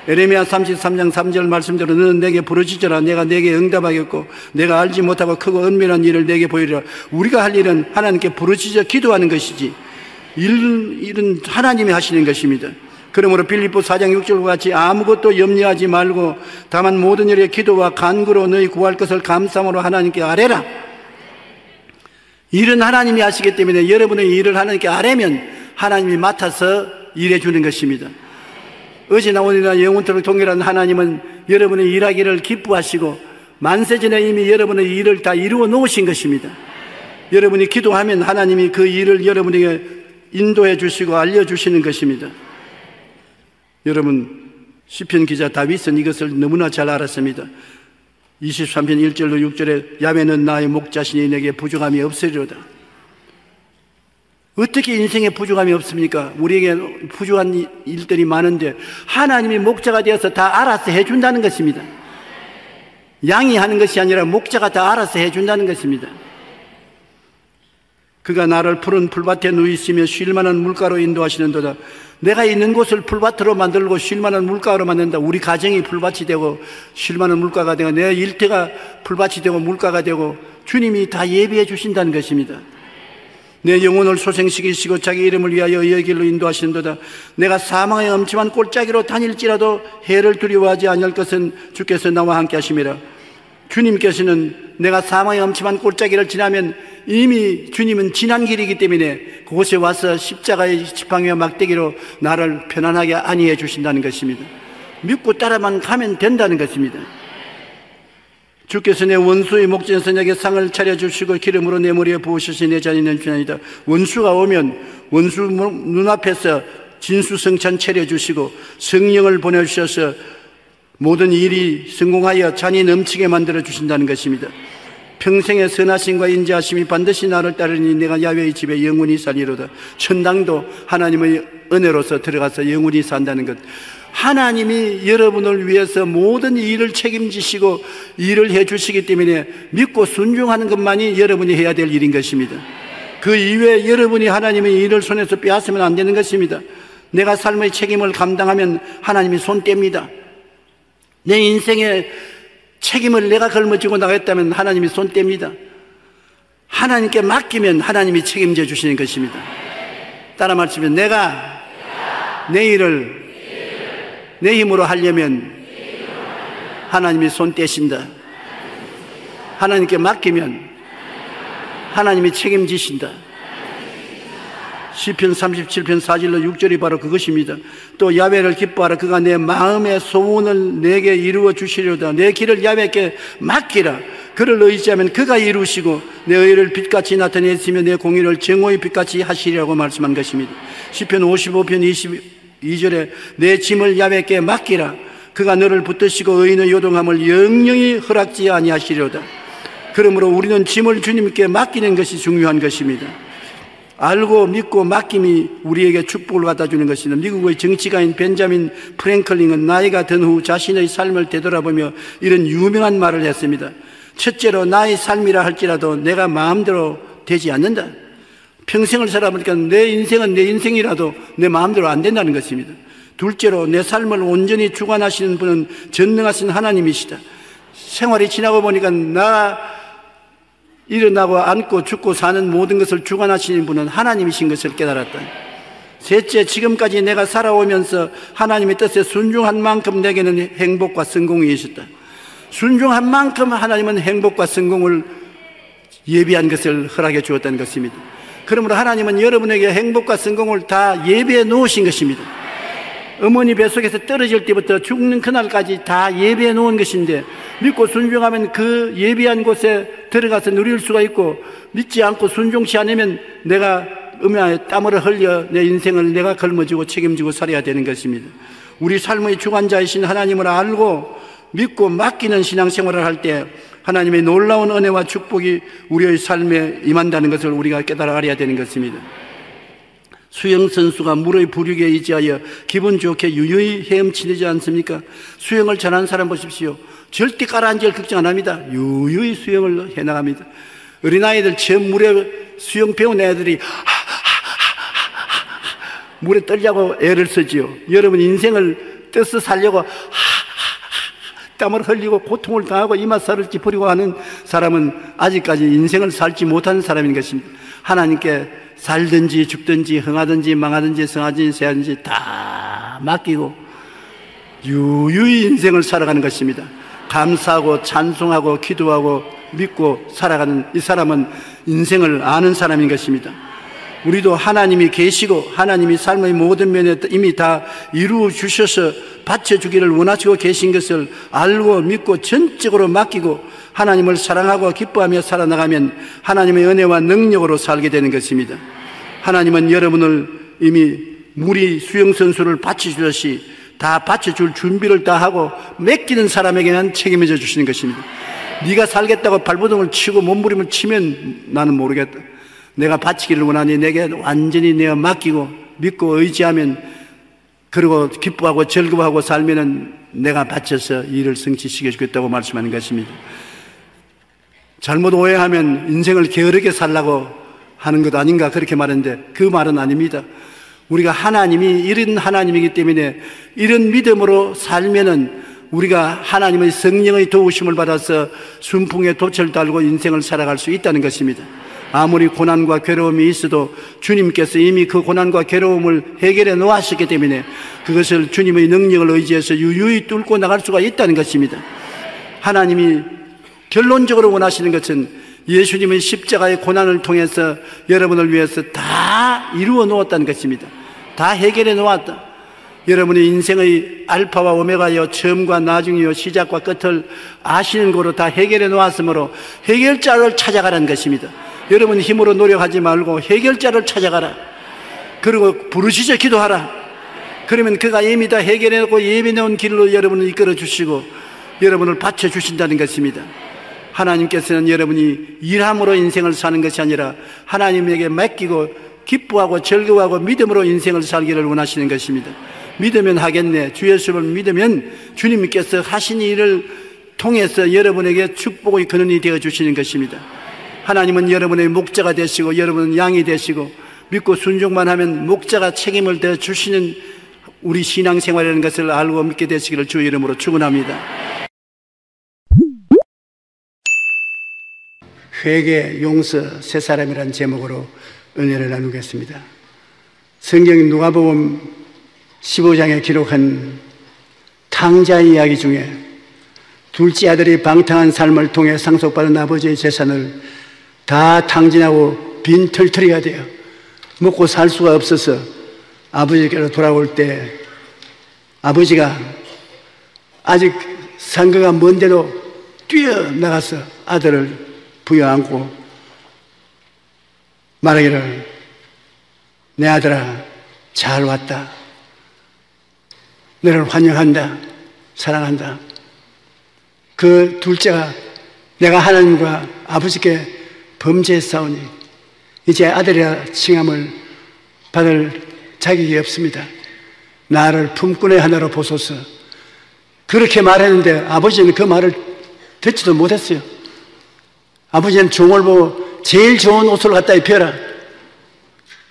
에레미야 33장 3절 말씀대로 너는 내게 부르짖으라. 내가 내게 응답하겠고 내가 알지 못하고 크고 은밀한 일을 내게 보이리라. 우리가 할 일은 하나님께 부르짖어 기도하는 것이지 일은 하나님이 하시는 것입니다. 그러므로 빌립보 4장 6절과 같이 아무것도 염려하지 말고 다만 모든 일에 기도와 간구로 너희 구할 것을 감사함으로 하나님께 아뢰라. 일은 하나님이 하시기 때문에 여러분의 일을 하나님께 아뢰면 하나님이 맡아서 일해 주는 것입니다. 어제나 오늘이나 영원토록 동일한 하나님은 여러분의 일하기를 기뻐하시고 만세전에 이미 여러분의 일을 다 이루어 놓으신 것입니다. 여러분이 기도하면 하나님이 그 일을 여러분에게 인도해 주시고 알려주시는 것입니다. 여러분, 시편 기자 다윗은 이것을 너무나 잘 알았습니다. 23편 1절로 6절에 야훼는 나의 목자시니 내게 부족함이 없으리로다. 어떻게 인생에 부족함이 없습니까? 우리에게 부족한 일들이 많은데 하나님이 목자가 되어서 다 알아서 해준다는 것입니다. 양이 하는 것이 아니라 목자가 다 알아서 해준다는 것입니다. 그가 나를 푸른 풀밭에 누이시며 쉴만한 물가로 인도하시는도다. 내가 있는 곳을 풀밭으로 만들고 쉴만한 물가로 만든다. 우리 가정이 풀밭이 되고 쉴만한 물가가 되고 내 일터가 풀밭이 되고 물가가 되고 주님이 다 예비해 주신다는 것입니다. 내 영혼을 소생시키시고 자기 이름을 위하여 의의 길로 인도하시는도다. 내가 사망의 엄침한 골짜기로 다닐지라도 해를 두려워하지 아니할 것은 주께서 나와 함께 하심이라. 주님께서는 내가 사망의 엄침한 골짜기를 지나면 이미 주님은 지난 길이기 때문에 그곳에 와서 십자가의 지팡이와 막대기로 나를 편안하게 안위해 주신다는 것입니다. 믿고 따라만 가면 된다는 것입니다. 주께서 내 원수의 목전에서 내게 상을 차려주시고 기름으로 내 머리에 부으시니 내 자녀는 주나이다. 원수가 오면 원수 눈앞에서 진수성찬 차려주시고 성령을 보내주셔서 모든 일이 성공하여 잔이 넘치게 만들어 주신다는 것입니다. 평생의 선하심과 인자하심이 반드시 나를 따르니 내가 야훼의 집에 영원히 살리로다. 천당도 하나님의 은혜로서 들어가서 영원히 산다는 것. 하나님이 여러분을 위해서 모든 일을 책임지시고 일을 해주시기 때문에 믿고 순종하는 것만이 여러분이 해야 될 일인 것입니다. 그 이외에 여러분이 하나님의 일을 손에서 빼앗으면 안 되는 것입니다. 내가 삶의 책임을 감당하면 하나님이 손 뗍니다. 내 인생의 책임을 내가 걸머쥐고 나갔다면 하나님이 손 뗍니다. 하나님께 맡기면 하나님이 책임져 주시는 것입니다. 따라 말하면 내가 내 일을 내 힘으로 하려면 하나님이 손 떼신다. 하나님께 맡기면 하나님이 책임지신다. 시편 37편 4절로 6절이 바로 그것입니다. 또 야훼를 기뻐하라. 그가 내 마음의 소원을 내게 이루어 주시려다. 내 길을 야훼께 맡기라. 그를 의지하면 그가 이루시고 내 의를 빛같이 나타내시며 내 공의를 정오의 빛같이 하시리라고 말씀한 것입니다. 시편 55편 22절에 내 짐을 야훼께 맡기라. 그가 너를 붙드시고 의인의 요동함을 영영히 허락지 아니하시려다. 그러므로 우리는 짐을 주님께 맡기는 것이 중요한 것입니다. 알고 믿고 맡김이 우리에게 축복을 갖다 주는 것입니다. 미국의 정치가인 벤자민 프랭클린은 나이가 든 후 자신의 삶을 되돌아보며 이런 유명한 말을 했습니다. 첫째로 나의 삶이라 할지라도 내가 마음대로 되지 않는다. 평생을 살아보니까 내 인생은 내 인생이라도 내 마음대로 안 된다는 것입니다. 둘째로 내 삶을 온전히 주관하시는 분은 전능하신 하나님이시다. 생활이 지나고 보니까 나 일어나고 앉고 죽고 사는 모든 것을 주관하시는 분은 하나님이신 것을 깨달았다. 셋째, 지금까지 내가 살아오면서 하나님의 뜻에 순종한 만큼 내게는 행복과 성공이 있었다. 순종한 만큼 하나님은 행복과 성공을 예비한 것을 허락해 주었다는 것입니다. 그러므로 하나님은 여러분에게 행복과 성공을 다 예비해 놓으신 것입니다. 어머니 뱃속에서 떨어질 때부터 죽는 그날까지 다 예비해 놓은 것인데 믿고 순종하면 그 예비한 곳에 들어가서 누릴 수가 있고, 믿지 않고 순종치 않으면 내가 음야에 땀을 흘려 내 인생을 내가 걸머쥐고 책임지고 살아야 되는 것입니다. 우리 삶의 주관자이신 하나님을 알고 믿고 맡기는 신앙생활을 할 때 하나님의 놀라운 은혜와 축복이 우리의 삶에 임한다는 것을 우리가 깨달아 알아야 되는 것입니다. 수영선수가 물의 부류에 의지하여 기분 좋게 유유히 헤엄치지 않습니까? 수영을 잘하는 사람 보십시오. 절대 가라앉을 걱정 안 합니다. 유유히 수영을 해나갑니다. 어린아이들 처음 물에 수영 배운 애들이 물에 떨려고 애를 쓰지요. 여러분 인생을 떠서 살려고 땀을 흘리고 고통을 당하고 이마살을 찌푸리고 하는 사람은 아직까지 인생을 살지 못하는 사람인 것입니다. 하나님께 살든지 죽든지 흥하든지 망하든지 성하든지 세하든지 다 맡기고 유유히 인생을 살아가는 것입니다. 감사하고 찬송하고 기도하고 믿고 살아가는 이 사람은 인생을 아는 사람인 것입니다. 우리도 하나님이 계시고 하나님이 삶의 모든 면에 이미 다 이루어 주셔서 바쳐주기를 원하시고 계신 것을 알고 믿고 전적으로 맡기고 하나님을 사랑하고 기뻐하며 살아나가면 하나님의 은혜와 능력으로 살게 되는 것입니다. 하나님은 여러분을 이미 물이 수영선수를 바쳐주듯이 다 바쳐줄 준비를 다 하고 맡기는 사람에게는 책임져 주시는 것입니다. 네가 살겠다고 발버둥을 치고 몸부림을 치면 나는 모르겠다. 내가 바치기를 원하니 내게 완전히 내가 맡기고 믿고 의지하면, 그리고 기뻐하고 즐거워하고 살면은 내가 바쳐서 일을 성취시켜 주겠다고 말씀하는 것입니다. 잘못 오해하면 인생을 게으르게 살라고 하는 것 아닌가 그렇게 말했는데 그 말은 아닙니다. 우리가 하나님이 이런 하나님이기 때문에 이런 믿음으로 살면은 우리가 하나님의 성령의 도우심을 받아서 순풍의 돛을 달고 인생을 살아갈 수 있다는 것입니다. 아무리 고난과 괴로움이 있어도 주님께서 이미 그 고난과 괴로움을 해결해 놓으셨기 때문에 그것을 주님의 능력을 의지해서 유유히 뚫고 나갈 수가 있다는 것입니다. 하나님이 결론적으로 원하시는 것은 예수님의 십자가의 고난을 통해서 여러분을 위해서 다 이루어 놓았다는 것입니다. 다 해결해 놓았다. 여러분의 인생의 알파와 오메가여 처음과 나중이요 시작과 끝을 아시는 거로 다 해결해 놓았으므로 해결자를 찾아가라는 것입니다. 여러분 힘으로 노력하지 말고 해결자를 찾아가라. 그리고 부르시죠. 기도하라. 그러면 그가 이미 다 해결해 놓고 예비해 놓은 길로 여러분을 이끌어 주시고 여러분을 받쳐 주신다는 것입니다. 하나님께서는 여러분이 일함으로 인생을 사는 것이 아니라 하나님에게 맡기고 기뻐하고 즐거워하고 믿음으로 인생을 살기를 원하시는 것입니다. 믿으면 하겠네. 주 예수를 믿으면 주님께서 하신 일을 통해서 여러분에게 축복의 근원이 되어 주시는 것입니다. 하나님은 여러분의 목자가 되시고 여러분은 양이 되시고 믿고 순종만 하면 목자가 책임을 져 주시는 우리 신앙생활이라는 것을 알고 믿게 되시기를 주의 이름으로 축원합니다. 회개, 용서, 새 사람이라는 제목으로 은혜를 나누겠습니다. 성경 누가복음 15장에 기록한 탕자의 이야기 중에 둘째 아들이 방탕한 삶을 통해 상속받은 아버지의 재산을 다 탕진하고 빈털터리가 되어 먹고 살 수가 없어서 아버지께로 돌아올 때 아버지가 아직 상거가 먼데도 뛰어나가서 아들을 부여안고 말하기를 내 아들아 잘 왔다. 너를 환영한다. 사랑한다. 그 둘째가 내가 하나님과 아버지께 범죄했사오니 이제 아들이라 칭함을 받을 자격이 없습니다. 나를 품꾼의 하나로 보소서. 그렇게 말했는데 아버지는 그 말을 듣지도 못했어요. 아버지는 종을 보고 제일 좋은 옷을 갖다 입혀라.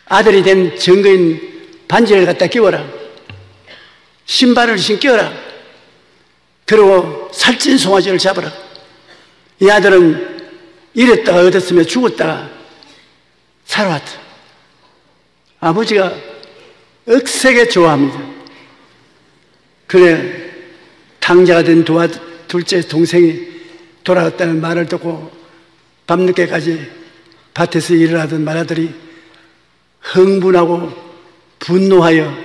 아들이 된 증거인 반지를 갖다 끼워라. 신발을 신겨라. 그리고 살찐 송아지를 잡아라. 이 아들은 잃었다가 얻었으며 죽었다가 살아왔다. 아버지가 억세게 좋아합니다. 그래 탕자가 된 둘째 동생이 돌아왔다는 말을 듣고 밤늦게까지 밭에서 일을 하던 맏아들이 흥분하고 분노하여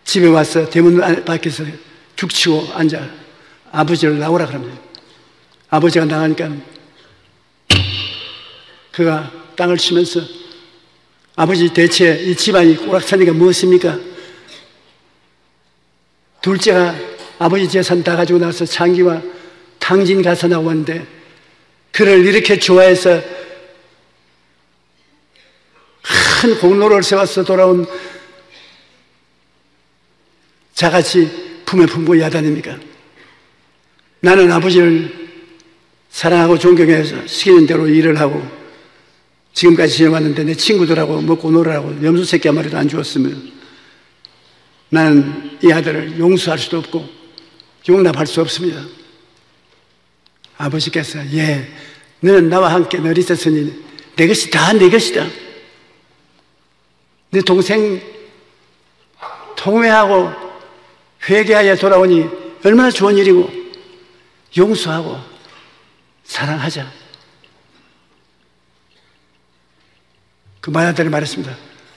집에 와서 대문 밖에서 죽치고 앉아 아버지를 나오라 그럽니다. 아버지가 나가니까 그가 땅을 치면서 아버지 대체 이 집안이 꼬락서니까 무엇입니까? 둘째가 아버지 재산 다 가지고 나서 장기와 탕진 가서 나왔는데 그를 이렇게 좋아해서 큰 공로를 세워서 돌아온 자같이 품에 품고 야단입니까? 나는 아버지를 사랑하고 존경해서 시키는 대로 일을 하고 지금까지 지내왔는데 내 친구들하고 먹고 놀으라고 염소 새끼 한 마리도 안 주었으면 나는 이 아들을 용서할 수도 없고 용납할 수 없습니다. 아버지께서 예, 너는 나와 함께 늘 있었으니 내 것이 다 내 것이다. 내 동생 통회하고 회개하여 돌아오니 얼마나 좋은 일이고 용서하고 사랑하자. 그 맏아들이 말했습니다.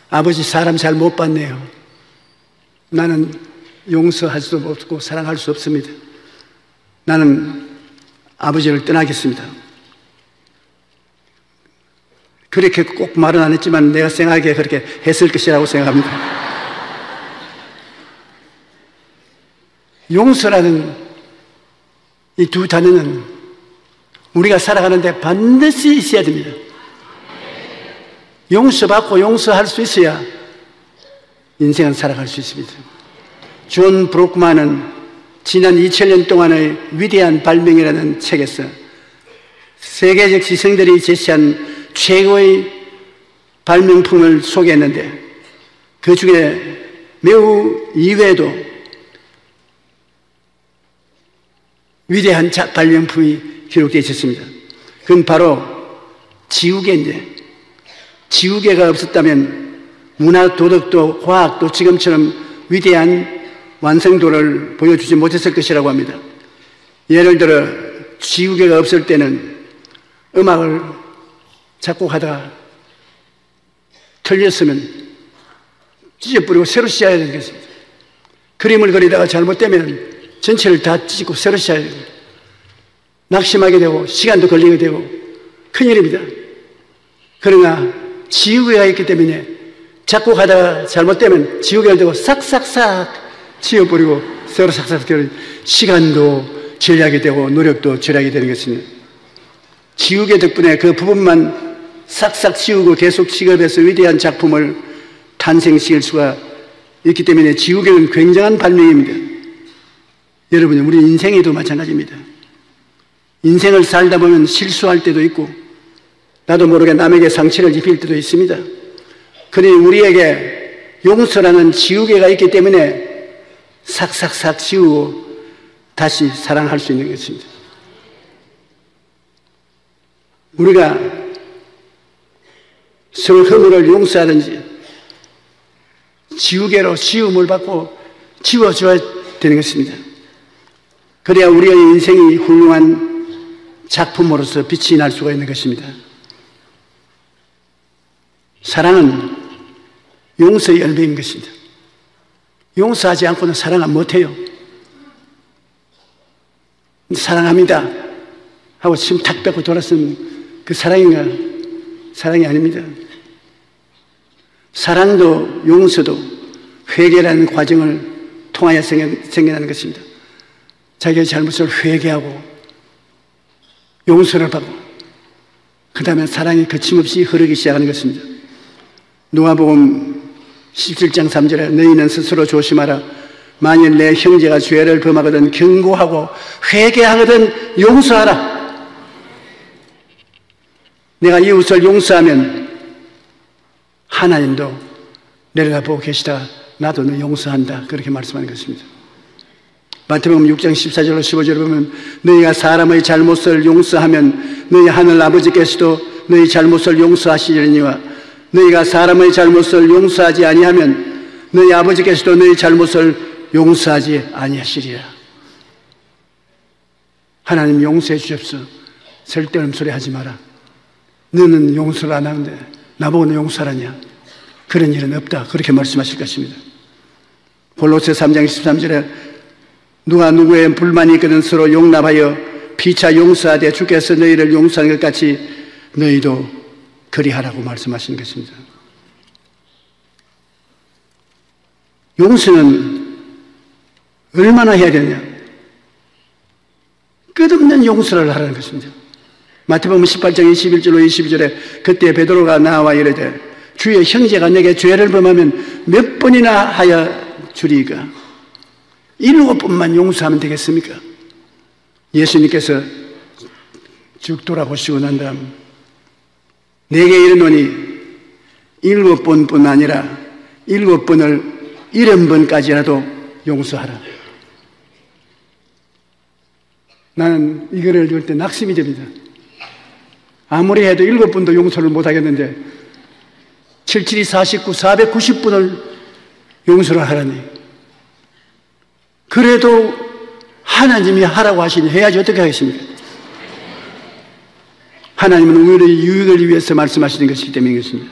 아버지 사람 잘 못 봤네요. 나는 용서할 수도 없고 사랑할 수 없습니다. 나는 아버지를 떠나겠습니다. 그렇게 꼭 말은 안 했지만 내가 생각하기에 그렇게 했을 것이라고 생각합니다. 용서라는 이 두 단어는 우리가 살아가는데 반드시 있어야 됩니다. 용서받고 용서할 수 있어야 인생은 살아갈 수 있습니다. 존 브로크만은 지난 2000년 동안의 위대한 발명이라는 책에서 세계적 지성들이 제시한 최고의 발명품을 소개했는데 그 중에 매우 이외에도 위대한 발명품이 기록되어 있었습니다. 그건 바로 지우개인데, 지우개가 없었다면 문화, 도덕도, 과학도 지금처럼 위대한 완성도를 보여주지 못했을 것이라고 합니다. 예를 들어 지우개가 없을 때는 음악을 작곡하다가 틀렸으면 찢어버리고 새로 시작해야 되겠습니다. 그림을 그리다가 잘못되면 전체를 다 찢고 새로 시작해야 됩니다. 낙심하게 되고 시간도 걸리게 되고 큰일입니다. 그러나 지우개가 있기 때문에 작곡하다가 잘못되면 지우개를 대고 싹싹싹 지워버리고 새로 싹싹 시간도 절약이 되고 노력도 절약이 되는 것입니다. 지우개 덕분에 그 부분만 싹싹 지우고 계속 직업해서 위대한 작품을 탄생시킬 수가 있기 때문에 지우개는 굉장한 발명입니다. 여러분, 우리 인생에도 마찬가지입니다. 인생을 살다 보면 실수할 때도 있고 나도 모르게 남에게 상처를 입힐 때도 있습니다. 그러니 우리에게 용서라는 지우개가 있기 때문에 싹싹싹 지우고 다시 사랑할 수 있는 것입니다. 우리가 서로 허물을 용서하든지 지우개로 지움을 받고 지워줘야 되는 것입니다. 그래야 우리의 인생이 훌륭한 작품으로서 빛이 날 수가 있는 것입니다. 사랑은 용서의 열매인 것입니다. 용서하지 않고는 사랑을 못해요. 사랑합니다 하고 침 탁 뺏고 돌았으면 그 사랑인가? 사랑이 아닙니다. 사랑도 용서도 회개라는 과정을 통하여 생겨나는 것입니다. 자기의 잘못을 회개하고 용서를 받고 그 다음에 사랑이 거침없이 흐르기 시작하는 것입니다. 누가복음 17장 3절에 너희는 스스로 조심하라. 만일 내 형제가 죄를 범하거든 경고하고 회개하거든 용서하라. 내가 이웃을 용서하면 하나님도 내려다보고 계시다. 나도 너 용서한다. 그렇게 말씀하는 것입니다. 마태복음 6장 14절로 15절을 보면 너희가 사람의 잘못을 용서하면 너희 하늘 아버지께서도 너희 잘못을 용서하시리니와 너희가 사람의 잘못을 용서하지 아니하면 너희 아버지께서도 너희 잘못을 용서하지 아니하시리라. 하나님 용서해 주십시오. 쓸데없는 소리 하지 마라. 너는 용서를 안 하는데 나보고 너 용서하냐? 그런 일은 없다. 그렇게 말씀하실 것입니다. 골로새 3장 13절에 누가 누구의 불만이 있거든 서로 용납하여 피차 용서하되 주께서 너희를 용서하는 것 같이 너희도 그리하라고 말씀하시는 것입니다. 용서는 얼마나 해야 되느냐? 끝없는 용서를 하라는 것입니다. 마태복음 18장 21절로 22절에 그때 베드로가 나와 이르되 주의 형제가 내게 죄를 범하면 몇 번이나 하여 주리이까? 7번만 용서하면 되겠습니까? 예수님께서 쭉 돌아보시고 난 다음 내게 이르노니 7번뿐 아니라 7번을 70번까지라도 용서하라. 나는 이거를 읽을 때 낙심이 됩니다. 아무리 해도 7번도 용서를 못하겠는데 77이 49, 490번을 용서를 하라니. 그래도 하나님이 하라고 하시니 해야지 어떻게 하겠습니까? 하나님은 우리의 유익을 위해서 말씀하시는 것이기 때문인 것입니다.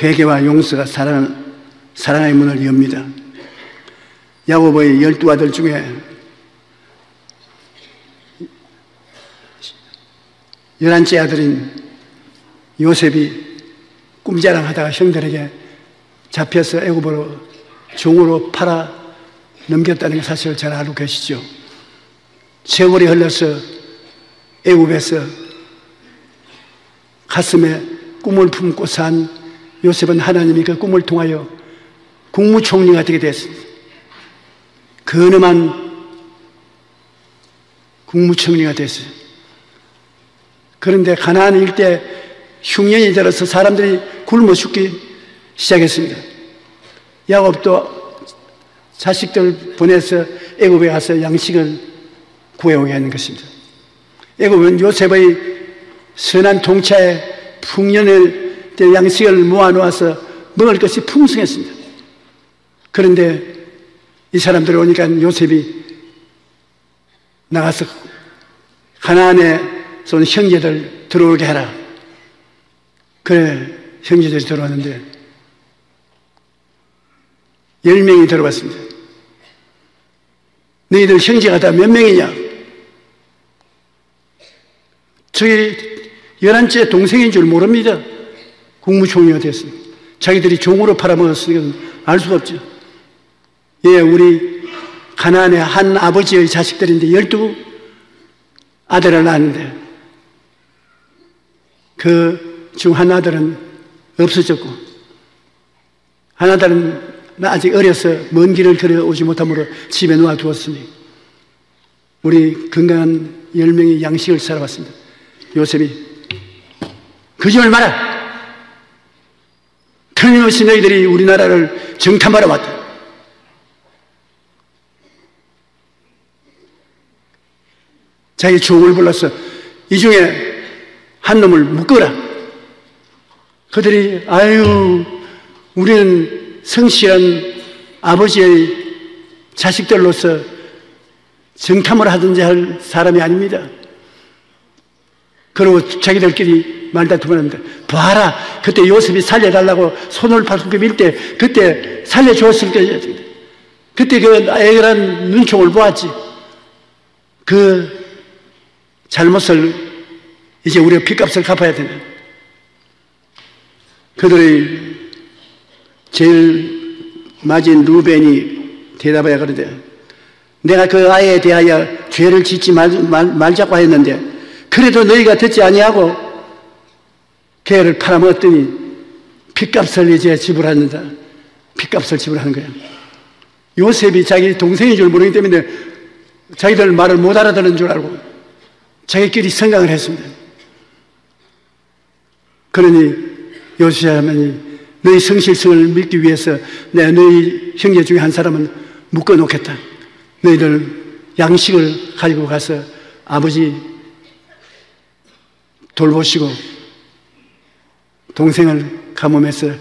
회개와 용서가 사랑의 문을 엽니다. 야고보의 12아들 중에 11째 아들인 요셉이 꿈자랑하다가 형들에게 잡혀서 애굽으로 종으로 팔아 넘겼다는 사실을 잘 알고 계시죠. 세월이 흘러서 애굽에서 가슴에 꿈을 품고 산 요셉은 하나님이 그 꿈을 통하여 국무총리가 되게 됐습니다. 근엄한 국무총리가 됐어요. 그런데 가나안 일대 흉년이 들어서 사람들이 굶어 죽기 시작했습니다. 야곱도 자식들 보내서 애굽에 가서 양식을 구해오게 하는 것입니다. 애굽은 요셉의 선한 통치에 풍년의 양식을 모아놓아서 먹을 것이 풍성했습니다. 그런데 이 사람들이 오니까 요셉이 나가서 가나안에서 온 형제들 들어오게 하라. 그래, 형제들이 들어왔는데 10명이 들어왔습니다. 너희들 형제가 다 몇 명이냐? 저기 11째 동생인 줄 모릅니다. 국무총리가 됐습니다. 자기들이 종으로 팔아먹었으니까 알 수가 없죠. 예, 우리 가나안의 한 아버지의 자식들인데 12 아들을 낳았는데 그 중 한 아들은 없어졌고 한 아들은 아직 어려서 먼 길을 걸어오지 못함으로 집에 놓아두었으니 우리 건강한 10명의 양식을 살아왔습니다. 요셉이 거짓말 마라. 틀림없이 너희들이 우리나라를 정탐하러 왔다. 자기 종을 불러서 이 중에 한 놈을 묶어라. 그들이 아유 우리는 성실한 아버지의 자식들로서 정탐을 하든지 할 사람이 아닙니다. 그리고 자기들끼리 말다툼을 합니다. 봐라, 그때 요셉이 살려달라고 손을 발굽게 밀 때 그때 살려주었을 거야. 그때 그 애절한 눈총을 보았지. 그 잘못을 이제 우리가 핏값을 갚아야 되네. 그들의 제일 맞은 루벤이 대답해야 그러는데 내가 그 아이에 대하여 죄를 짓지 말자고 했는데 그래도 너희가 듣지 아니하고 걔를 팔아먹었더니 핏값을 이제 지불한다. 핏값을 지불하는 거야. 요셉이 자기 동생인 줄 모르기 때문에 자기들 말을 못 알아듣는 줄 알고 자기끼리 생각을 했습니다. 그러니 요셉이 하나님 너희 성실성을 믿기 위해서 내가 너희 형제 중에 한 사람은 묶어놓겠다. 너희들 양식을 가지고 가서 아버지 돌보시고 동생을 가뭄에서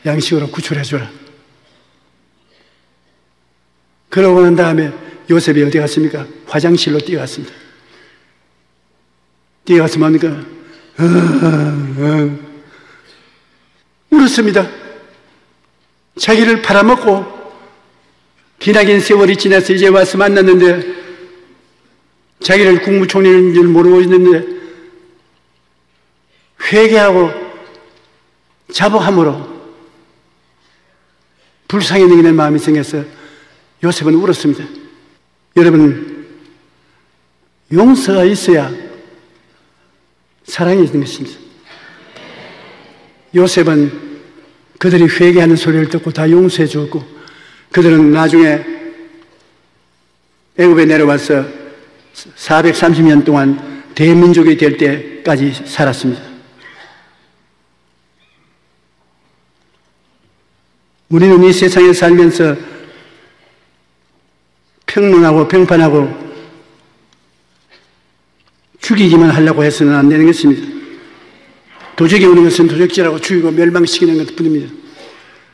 양식으로 구출해주라. 그러고 난 다음에 요셉이 어디 갔습니까? 화장실로 뛰어갔습니다. 뛰어가서 뭡니까? 울었습니다. 자기를 팔아먹고 기나긴 세월이 지나서 이제 와서 만났는데 자기를 국무총리인 줄 모르고 있는데 회개하고 자복함으로 불쌍히 여기는 마음이 생겨서 요셉은 울었습니다. 여러분, 용서가 있어야 사랑이 있는 것입니다. 요셉은 그들이 회개하는 소리를 듣고 다 용서해 주었고 그들은 나중에 애굽에 내려와서 430년 동안 대민족이 될 때까지 살았습니다. 우리는 이 세상에 살면서 평론하고 평판하고 죽이기만 하려고 해서는 안 되는 것입니다. 도적이 오는 것은 도적질하고 죽이고 멸망시키는 것 뿐입니다.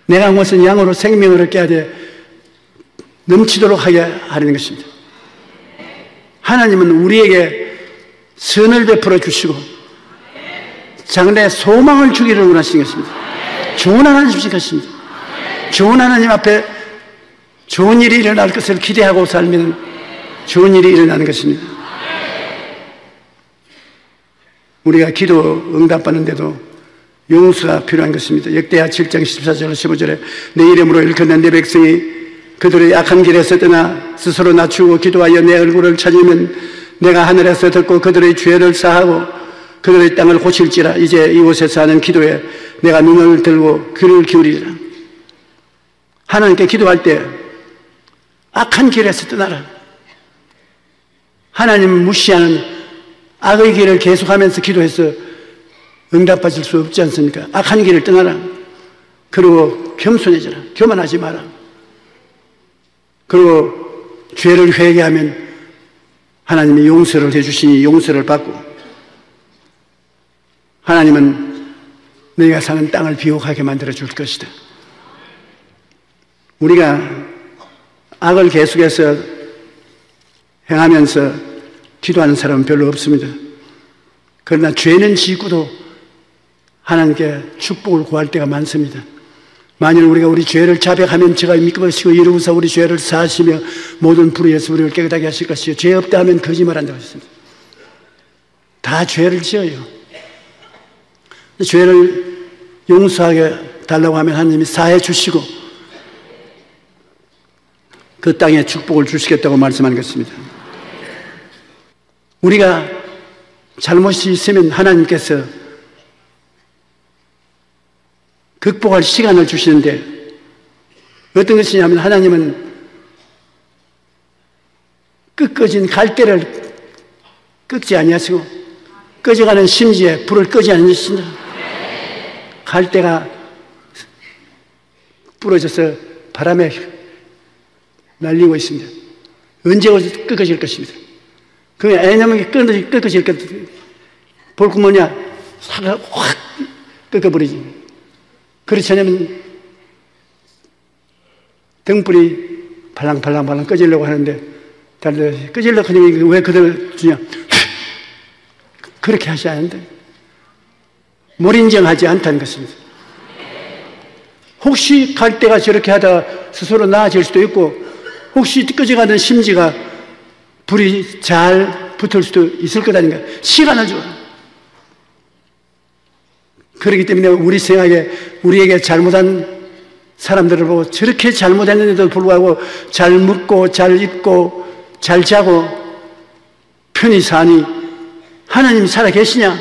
내가 온 것은 양으로 생명을 얻게 하되 넘치도록 하게 하려는 것입니다. 하나님은 우리에게 선을 베풀어 주시고 장래 소망을 주기를 원하시는 것입니다. 좋은 하나님이신 것입니다. 좋은 하나님 앞에 좋은 일이 일어날 것을 기대하고 살면 좋은 일이 일어나는 것입니다. 우리가 기도 응답받는데도 용서가 필요한 것입니다. 역대하 7장 14절 15절에 내 이름으로 일컫는 내 백성이 그들의 악한 길에서 떠나 스스로 낮추고 기도하여 내 얼굴을 찾으면 내가 하늘에서 듣고 그들의 죄를 사하고 그들의 땅을 고칠지라. 이제 이곳에서 하는 기도에 내가 눈을 들고 귀를 기울이리라. 하나님께 기도할 때 악한 길에서 떠나라. 하나님을 무시하는 악의 길을 계속하면서 기도해서 응답받을 수 없지 않습니까? 악한 길을 떠나라. 그리고 겸손해져라. 교만하지 마라. 그리고 죄를 회개하면 하나님이 용서를 해주시니 용서를 받고, 하나님은 너희가 사는 땅을 비옥하게 만들어 줄 것이다. 우리가 악을 계속해서 행하면서 기도하는 사람은 별로 없습니다. 그러나 죄는 지고도 하나님께 축복을 구할 때가 많습니다. 만일 우리가 우리 죄를 자백하면 제가 믿으시고 이루고서 우리 죄를 사하시며 모든 불의에서 우리를 깨끗하게 하실 것이요 죄 없다 하면 거짓말한다고 했습니다. 다 죄를 지어요. 죄를 용서하게 달라고 하면 하나님이 사해 주시고 그 땅에 축복을 주시겠다고 말씀하는 것입니다. 우리가 잘못이 있으면 하나님께서 극복할 시간을 주시는데, 어떤 것이냐면 하나님은 끄꺼진 갈대를 끄지 아니하시고 꺼져가는 심지에 불을 끄지 않으신다. 갈대가 부러져서 바람에 날리고 있습니다. 언제 끄꺼질 것입니다. 그게 애냐면 끄꺼질 것, 볼구 뭐냐? 사가 확 끄꺼버리지. 그렇지 않으면 등불이 발랑발랑 꺼지려고 하는데, 다들 꺼지려고 하니까 왜 그대로 주냐? 그렇게 하셔야 하는데, 몰인정하지 않다는 것입니다. 혹시 갈대가 저렇게 하다가 스스로 나아질 수도 있고, 혹시 꺼져가는 심지가 불이 잘 붙을 수도 있을 거다니까 시간을 줘. 그렇기 때문에 우리 생각에 우리에게 잘못한 사람들을 보고 저렇게 잘못했는데도 불구하고 잘 먹고 잘 입고 잘 자고 편히 사니 하나님이 살아계시냐?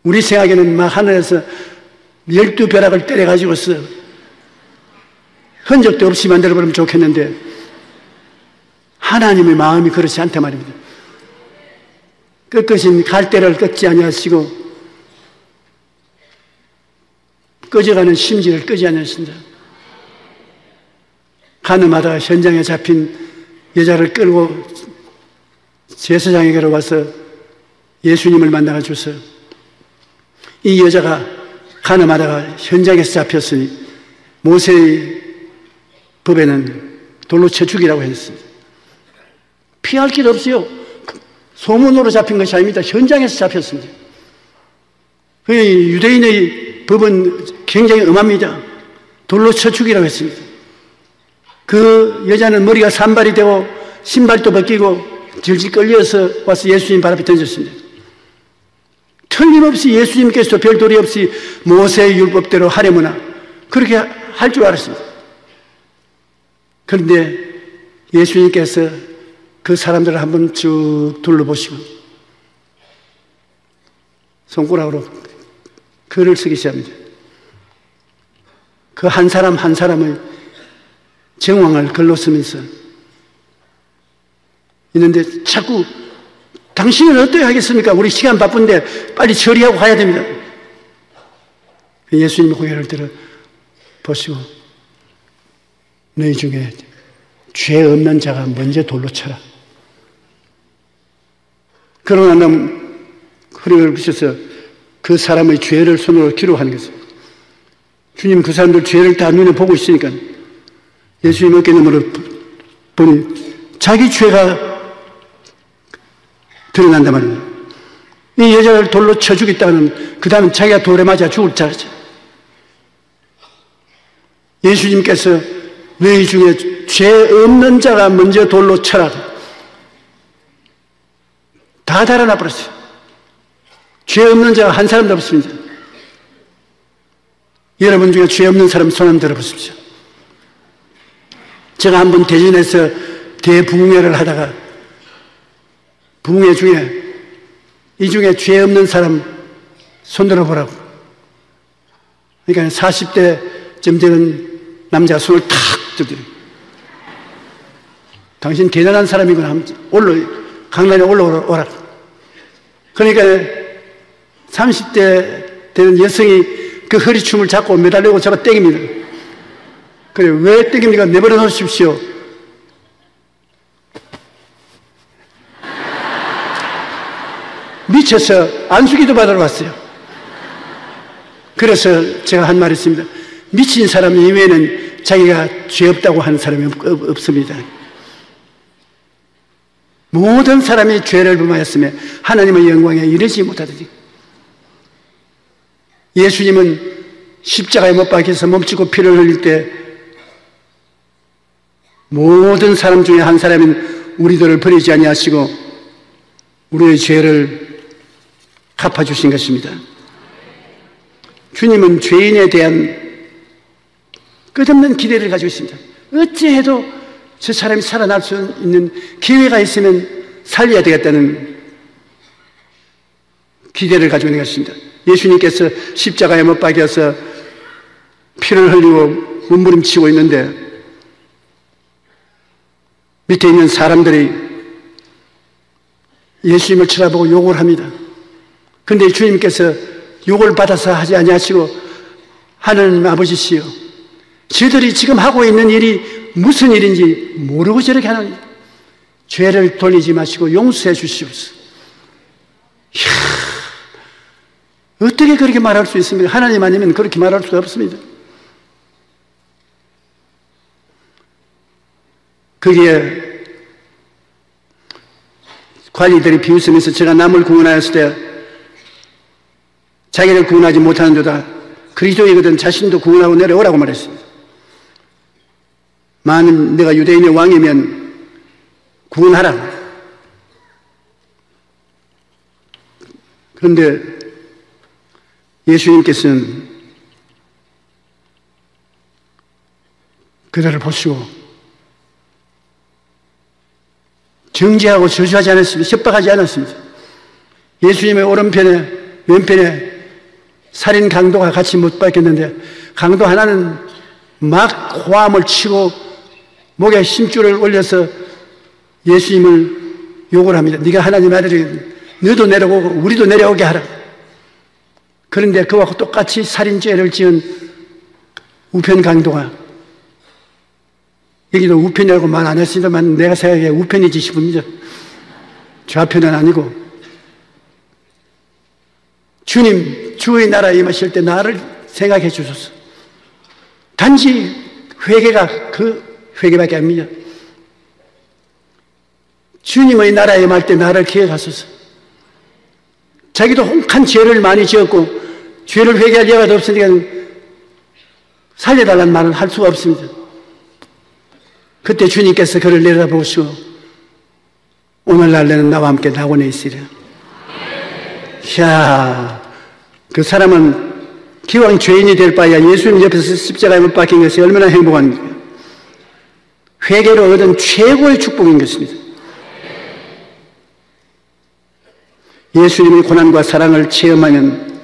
우리 생각에는 막 하늘에서 12벼락을 때려가지고서 흔적도 없이 만들어버리면 좋겠는데 하나님의 마음이 그렇지 않단 말입니다. 끄꺼진 갈대를 끄지 아니하시고 꺼져가는 심지를 끄지 아니하신다. 가늠하다가 현장에 잡힌 여자를 끌고 제사장에게로 와서 예수님을 만나가지고서 이 여자가 가늠하다가 현장에서 잡혔으니 모세의 법에는 돌로 쳐 죽이라고 했습니다. 피할 길 없어요. 소문으로 잡힌 것이 아닙니다. 현장에서 잡혔습니다. 유대인의 법은 굉장히 엄합니다. 돌로 쳐 죽이라고 했습니다. 그 여자는 머리가 산발이 되고 신발도 벗기고 질질 끌려서 와서 예수님 발 앞에 던졌습니다. 틀림없이 예수님께서도 별도리 없이 모세의 율법대로 하려무나 그렇게 할 줄 알았습니다. 그런데 예수님께서 그 사람들을 한번 쭉 둘러보시고 손가락으로 글을 쓰기 시작합니다. 그 한 사람 한 사람의 정황을 글로 쓰면서 있는데 자꾸 당신은 어떻게 하겠습니까? 우리 시간 바쁜데 빨리 처리하고 가야 됩니다. 예수님의 고개를 들어 보시고 너희 중에 죄 없는 자가 먼저 돌로 쳐라. 그러고 난 다음 허리를 붙여서 그 사람의 죄를 손으로 기록하는 것입니다. 주님 그 사람들 죄를 다 눈에 보고 있으니까 예수님 어깨너머로 보니 자기 죄가 드러난단 말입니다. 이 여자를 돌로 쳐 죽였다는 그 다음에 자기가 돌에 맞아 죽을 줄 알았죠. 예수님께서 너희 중에 죄 없는 자가 먼저 돌로 쳐라. 다 달아나 버렸어요. 죄 없는 자가 한 사람도 없습니다. 여러분 중에 죄 없는 사람 손 한번 들어보십시오. 제가 한번 대전에서 대부흥회를 하다가 부흥회 중에 이 중에 죄 없는 사람 손 들어보라고. 그러니까 40대쯤 되는 남자가 손을 탁 들더래요. 당신 가난한 사람이구나. 강단에 올라오라. 그러니까 30대 되는 여성이 그 허리춤을 잡고 매달리고 잡아 땡깁니다. 그래, 왜 땡깁니까? 내버려 놓으십시오. 미쳐서 안수기도 받으러 왔어요. 그래서 제가 한 말이 있습니다. 미친 사람 이외에는 자기가 죄 없다고 하는 사람이 없습니다. 모든 사람이 죄를 범하였으며 하나님의 영광에 이르지 못하더니, 예수님은 십자가에 못 박혀서 몸치고 피를 흘릴 때 모든 사람 중에 한 사람인 우리들을 버리지 아니하시고 우리의 죄를 갚아주신 것입니다. 주님은 죄인에 대한 끝없는 기대를 가지고 있습니다. 어찌해도 저 사람이 살아날 수 있는 기회가 있으면 살려야 되겠다는 기대를 가지고 있는 것입니다. 예수님께서 십자가에 못 박여서 피를 흘리고 몸부림치고 있는데 밑에 있는 사람들이 예수님을 쳐다보고 욕을 합니다. 그런데 주님께서 욕을 받아서 하지 아니하시고, 하나님 아버지시여, 저들이 지금 하고 있는 일이 무슨 일인지 모르고 저렇게 하는, 죄를 돌리지 마시고 용서해 주시옵소서. 이야, 어떻게 그렇게 말할 수 있습니까? 하나님 아니면 그렇게 말할 수가 없습니다. 거기에 관리들이 비웃으면서 제가 남을 구원하였을 때 자기를 구원하지 못하는 자다, 그리스도이거든 자신도 구원하고 내려오라고 말했습니다. 만일 내가 유대인의 왕이면 구원하라. 그런데 예수님께서는 그들을 보시고 정죄하고 저주하지 않았습니다. 협박하지 않았습니다. 예수님의 오른편에 왼편에 살인 강도가 같이 못 박혔는데, 강도 하나는 막 호함을 치고 목에 심줄을 올려서 예수님을 욕을 합니다. 네가 하나님 아들이, 너도 내려오고 우리도 내려오게 하라. 그런데 그와 똑같이 살인죄를 지은 우편 강도가, 여기도 우편이라고 말 안 했습니다만 내가 생각해 우편이지 싶습니다. 좌편은 아니고, 주님 주의 나라에 임하실 때 나를 생각해 주소서. 단지 회개가 그 회개밖에 아닙니다. 주님의 나라에 임할 때 나를 기억하소서. 자기도 혹한 죄를 많이 지었고 죄를 회개할 여가도 없으니까 살려달라는 말을 할 수가 없습니다. 그때 주님께서 그를 내려다보시고 오늘날 너는 나와 함께 낙원에 있으리라. 이야, 그 사람은 기왕 죄인이 될 바에야 예수님 옆에서 십자가에 못 박힌 것이 얼마나 행복한 거예요. 회개로 얻은 최고의 축복인 것입니다. 예수님의 고난과 사랑을 체험하면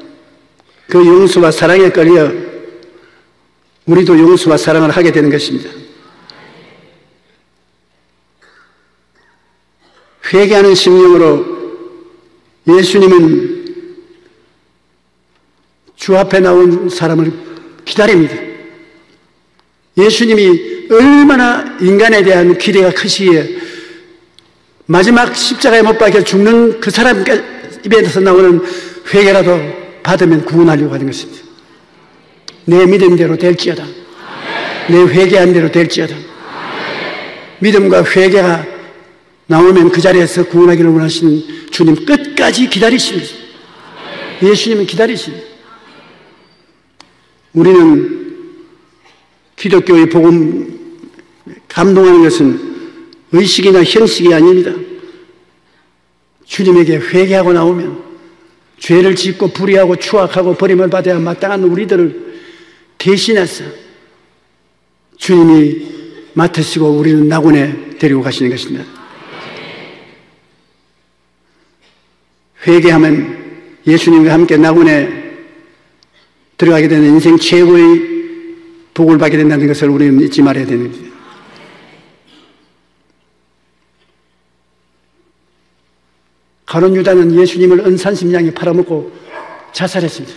그 용서와 사랑에 끌려 우리도 용서와 사랑을 하게 되는 것입니다. 회개하는 심령으로 예수님은 주 앞에 나온 사람을 기다립니다. 예수님이 얼마나 인간에 대한 기대가 크시기에 마지막 십자가에 못 박혀 죽는 그 사람 입에서 나오는 회개라도 받으면 구원하려고 하는 것입니다. 내 믿음대로 될지어다. 내 회개한 대로 될지어다. 믿음과 회개가 나오면 그 자리에서 구원하기를 원하시는 주님 끝까지 기다리십니다. 예수님은 기다리십니다. 우리는 기독교의 복음 감동하는 것은 의식이나 형식이 아닙니다. 주님에게 회개하고 나오면 죄를 짓고 불의하고 추악하고 버림을 받아야 마땅한 우리들을 대신해서 주님이 맡으시고 우리는 낙원에 데리고 가시는 것입니다. 회개하면 예수님과 함께 낙원에 들어가게 되는 인생 최고의 복을 받게 된다는 것을 우리는 잊지 말아야 됩니다. 가룟 유다는 예수님을 은산심량에 팔아먹고 자살했습니다.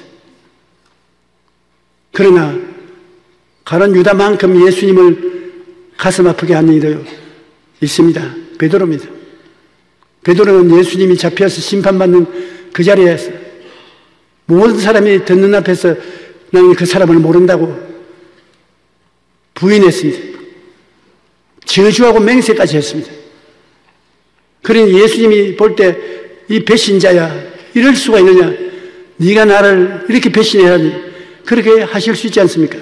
그러나 가룟 유다만큼 예수님을 가슴 아프게 한 이도 있습니다. 베드로입니다. 베드로는 예수님이 잡혀서 심판받는 그 자리에서 모든 사람이 듣는 앞에서 나는 그 사람을 모른다고 부인했습니다. 저주하고 맹세까지 했습니다. 그러니 예수님이 볼 때 이 배신자야, 이럴 수가 있느냐, 네가 나를 이렇게 배신해야지, 그렇게 하실 수 있지 않습니까?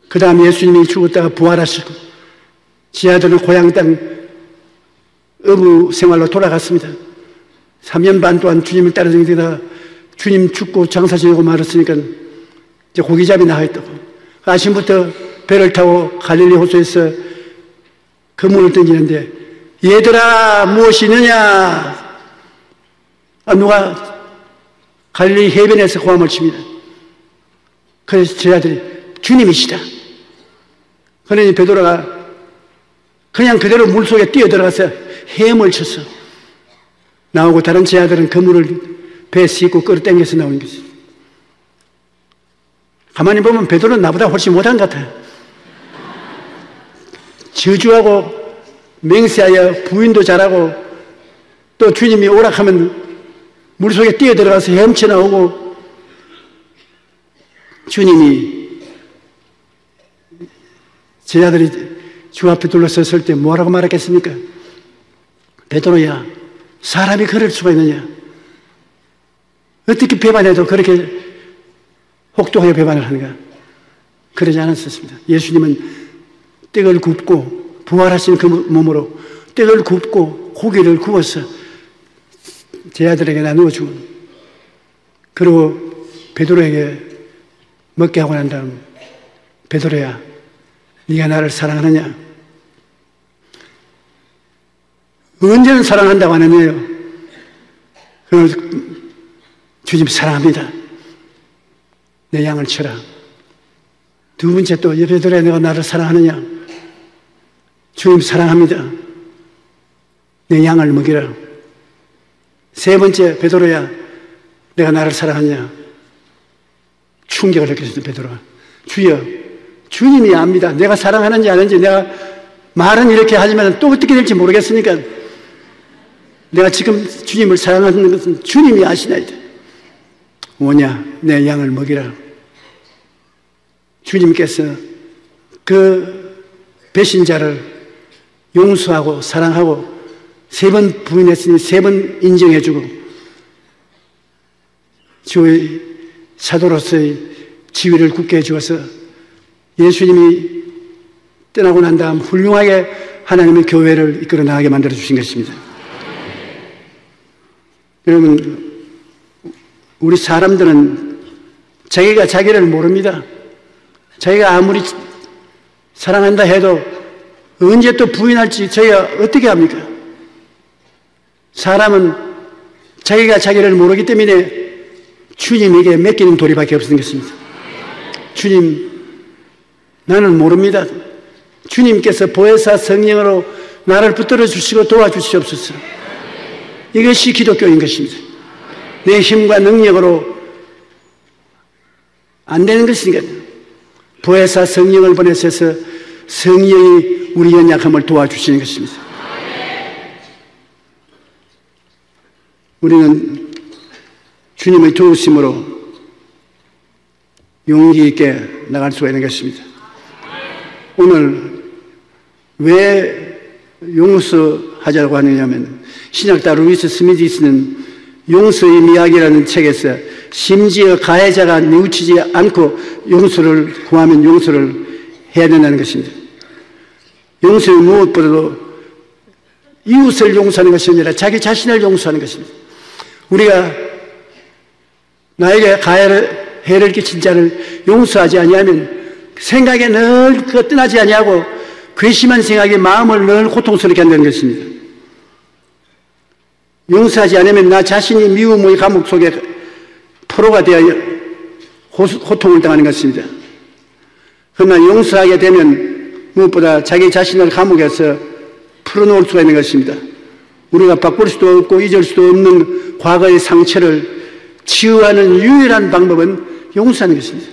그 다음 예수님이 죽었다가 부활하시고 지하들은 고향 땅 어부 생활로 돌아갔습니다. 3년 반 동안 주님을 따라다니다가 주님 죽고 장사 지내고 말았으니까 이제 고기잡이 나가있다고. 아침부터 배를 타고 갈릴리 호수에서 그물을 던지는데, 얘들아 무엇이 있느냐? 누가 갈릴리 해변에서 고함을 칩니다. 그래서 제자들이 주님이시다. 그러니 베드로가 그냥 그대로 물속에 뛰어들어가서 헤엄을 쳤어. 나오고 다른 제자들은 그물을 배에 싣고 끌어당겨서 나오는 거지. 가만히 보면 베드로는 나보다 훨씬 못한 것 같아요. 저주하고 맹세하여 부인도 잘하고 또 주님이 오락하면 물속에 뛰어들어가서 헤엄쳐 나오고, 주님이 제자들이 주 앞에 둘러섰을 때 뭐라고 말했겠습니까? 베드로야, 사람이 그럴 수가 있느냐? 어떻게 배반해도 그렇게 혹독하게 배반을 하는가? 그러지 않았었습니다. 예수님은 떡을 굽고 부활하신 그 몸으로 떡을 굽고 고기를 구워서 제자들에게 나누어 주고, 그리고 베드로에게 먹게 하고 난 다음, 베드로야, 네가 나를 사랑하느냐? 언제는 사랑한다고 하느냐요? 그래서 주님 사랑합니다. 내 양을 쳐라. 두 번째 또 베드로야, 내가 나를 사랑하느냐? 주님 사랑합니다. 내 양을 먹이라. 세 번째, 베드로야, 내가 나를 사랑하느냐? 충격을 느꼈습니다. 베드로가. 주여, 주님이 압니다. 내가 사랑하는지 아는지. 내가 말은 이렇게 하지만 또 어떻게 될지 모르겠으니까 내가 지금 주님을 사랑하는 것은 주님이 아시나이다. 뭐냐? 내 양을 먹이라. 주님께서 그 배신자를 용서하고 사랑하고 3번 부인했으니 3번 인정해주고 주의 사도로서의 지위를 굳게 해주어서 예수님이 떠나고 난 다음 훌륭하게 하나님의 교회를 이끌어 나가게 만들어 주신 것입니다. 여러분, 우리 사람들은 자기가 자기를 모릅니다. 자기가 아무리 사랑한다 해도 언제 또 부인할지 저희가 어떻게 합니까? 사람은 자기가 자기를 모르기 때문에 주님에게 맡기는 도리밖에 없는 것입니다. 주님, 나는 모릅니다. 주님께서 보혜사 성령으로 나를 붙들어 주시고 도와주시옵소서. 이것이 기독교인 것입니다. 내 힘과 능력으로 안 되는 것이니까 보혜사 성령을 보내셔서 성령이 우리 연약함을 도와주시는 것입니다. 우리는 주님의 도우심으로 용기 있게 나갈 수가 있는 것입니다. 오늘 왜 용서하자고 하느냐면, 신학자 루이스 스미디스는 용서의 미학이라는 책에서 심지어 가해자가 뉘우치지 않고 용서를 구하면 용서를 해야 된다는 것입니다. 용서는 무엇보다도 이웃을 용서하는 것이 아니라 자기 자신을 용서하는 것입니다. 우리가 나에게 해를 끼친 자를 용서하지 아니하면 생각에 늘 떠나지 아니하고 괘씸한 생각이 마음을 늘 고통스럽게 한다는 것입니다. 용서하지 않으면 나 자신이 미움의 감옥 속에 포로가 되어 고통을 당하는 것입니다. 그러나 용서하게 되면 무엇보다 자기 자신을 감옥에서 풀어놓을 수가 있는 것입니다. 우리가 바꿀 수도 없고 잊을 수도 없는 과거의 상처를 치유하는 유일한 방법은 용서하는 것입니다.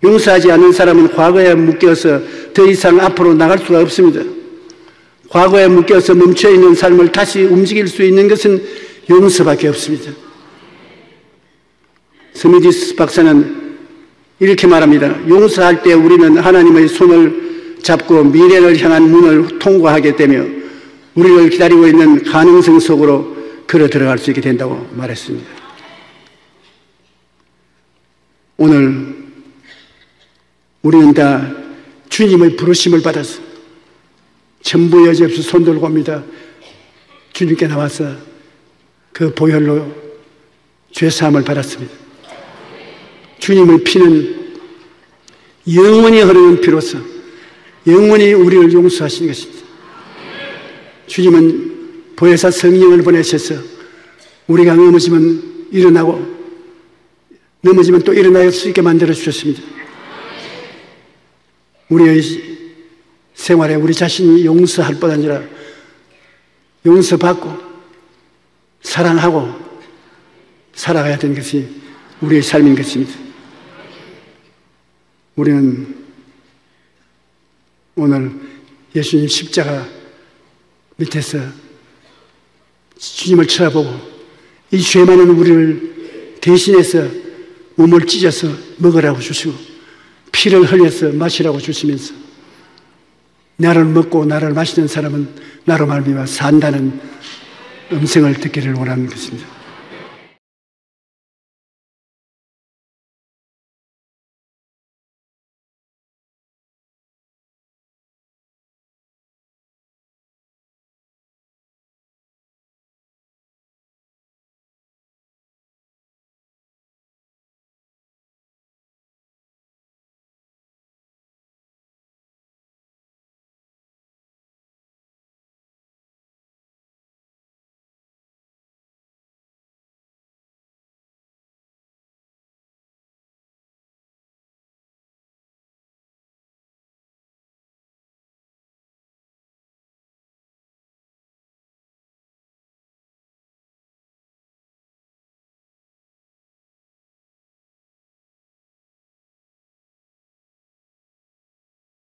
용서하지 않는 사람은 과거에 묶여서 더 이상 앞으로 나갈 수가 없습니다. 과거에 묶여서 멈춰있는 삶을 다시 움직일 수 있는 것은 용서밖에 없습니다. 스미디스 박사는 이렇게 말합니다. 용서할 때 우리는 하나님의 손을 잡고 미래를 향한 문을 통과하게 되며 우리를 기다리고 있는 가능성 속으로 걸어 들어갈 수 있게 된다고 말했습니다. 오늘 우리는 다 주님의 부르심을 받아서 전부 여지없이 손 들고 옵니다. 주님께 나와서 그 보혈로 죄사함을 받았습니다. 주님의 피는 영원히 흐르는 피로서 영원히 우리를 용서하시는 것입니다. 주님은 보혜사 성령을 보내셔서 우리가 넘어지면 일어나고 넘어지면 또 일어날 수 있게 만들어 주셨습니다. 우리의 생활에 우리 자신이 용서할 뿐 아니라 용서받고 사랑하고 살아가야 되는 것이 우리의 삶인 것입니다. 우리는 오늘 예수님 십자가 밑에서 주님을 쳐다보고 이 죄 많은 우리를 대신해서 몸을 찢어서 먹으라고 주시고 피를 흘려서 마시라고 주시면서 나를 먹고 나를 마시는 사람은 나로 말미암아 산다는 음성을 듣기를 원하는 것입니다.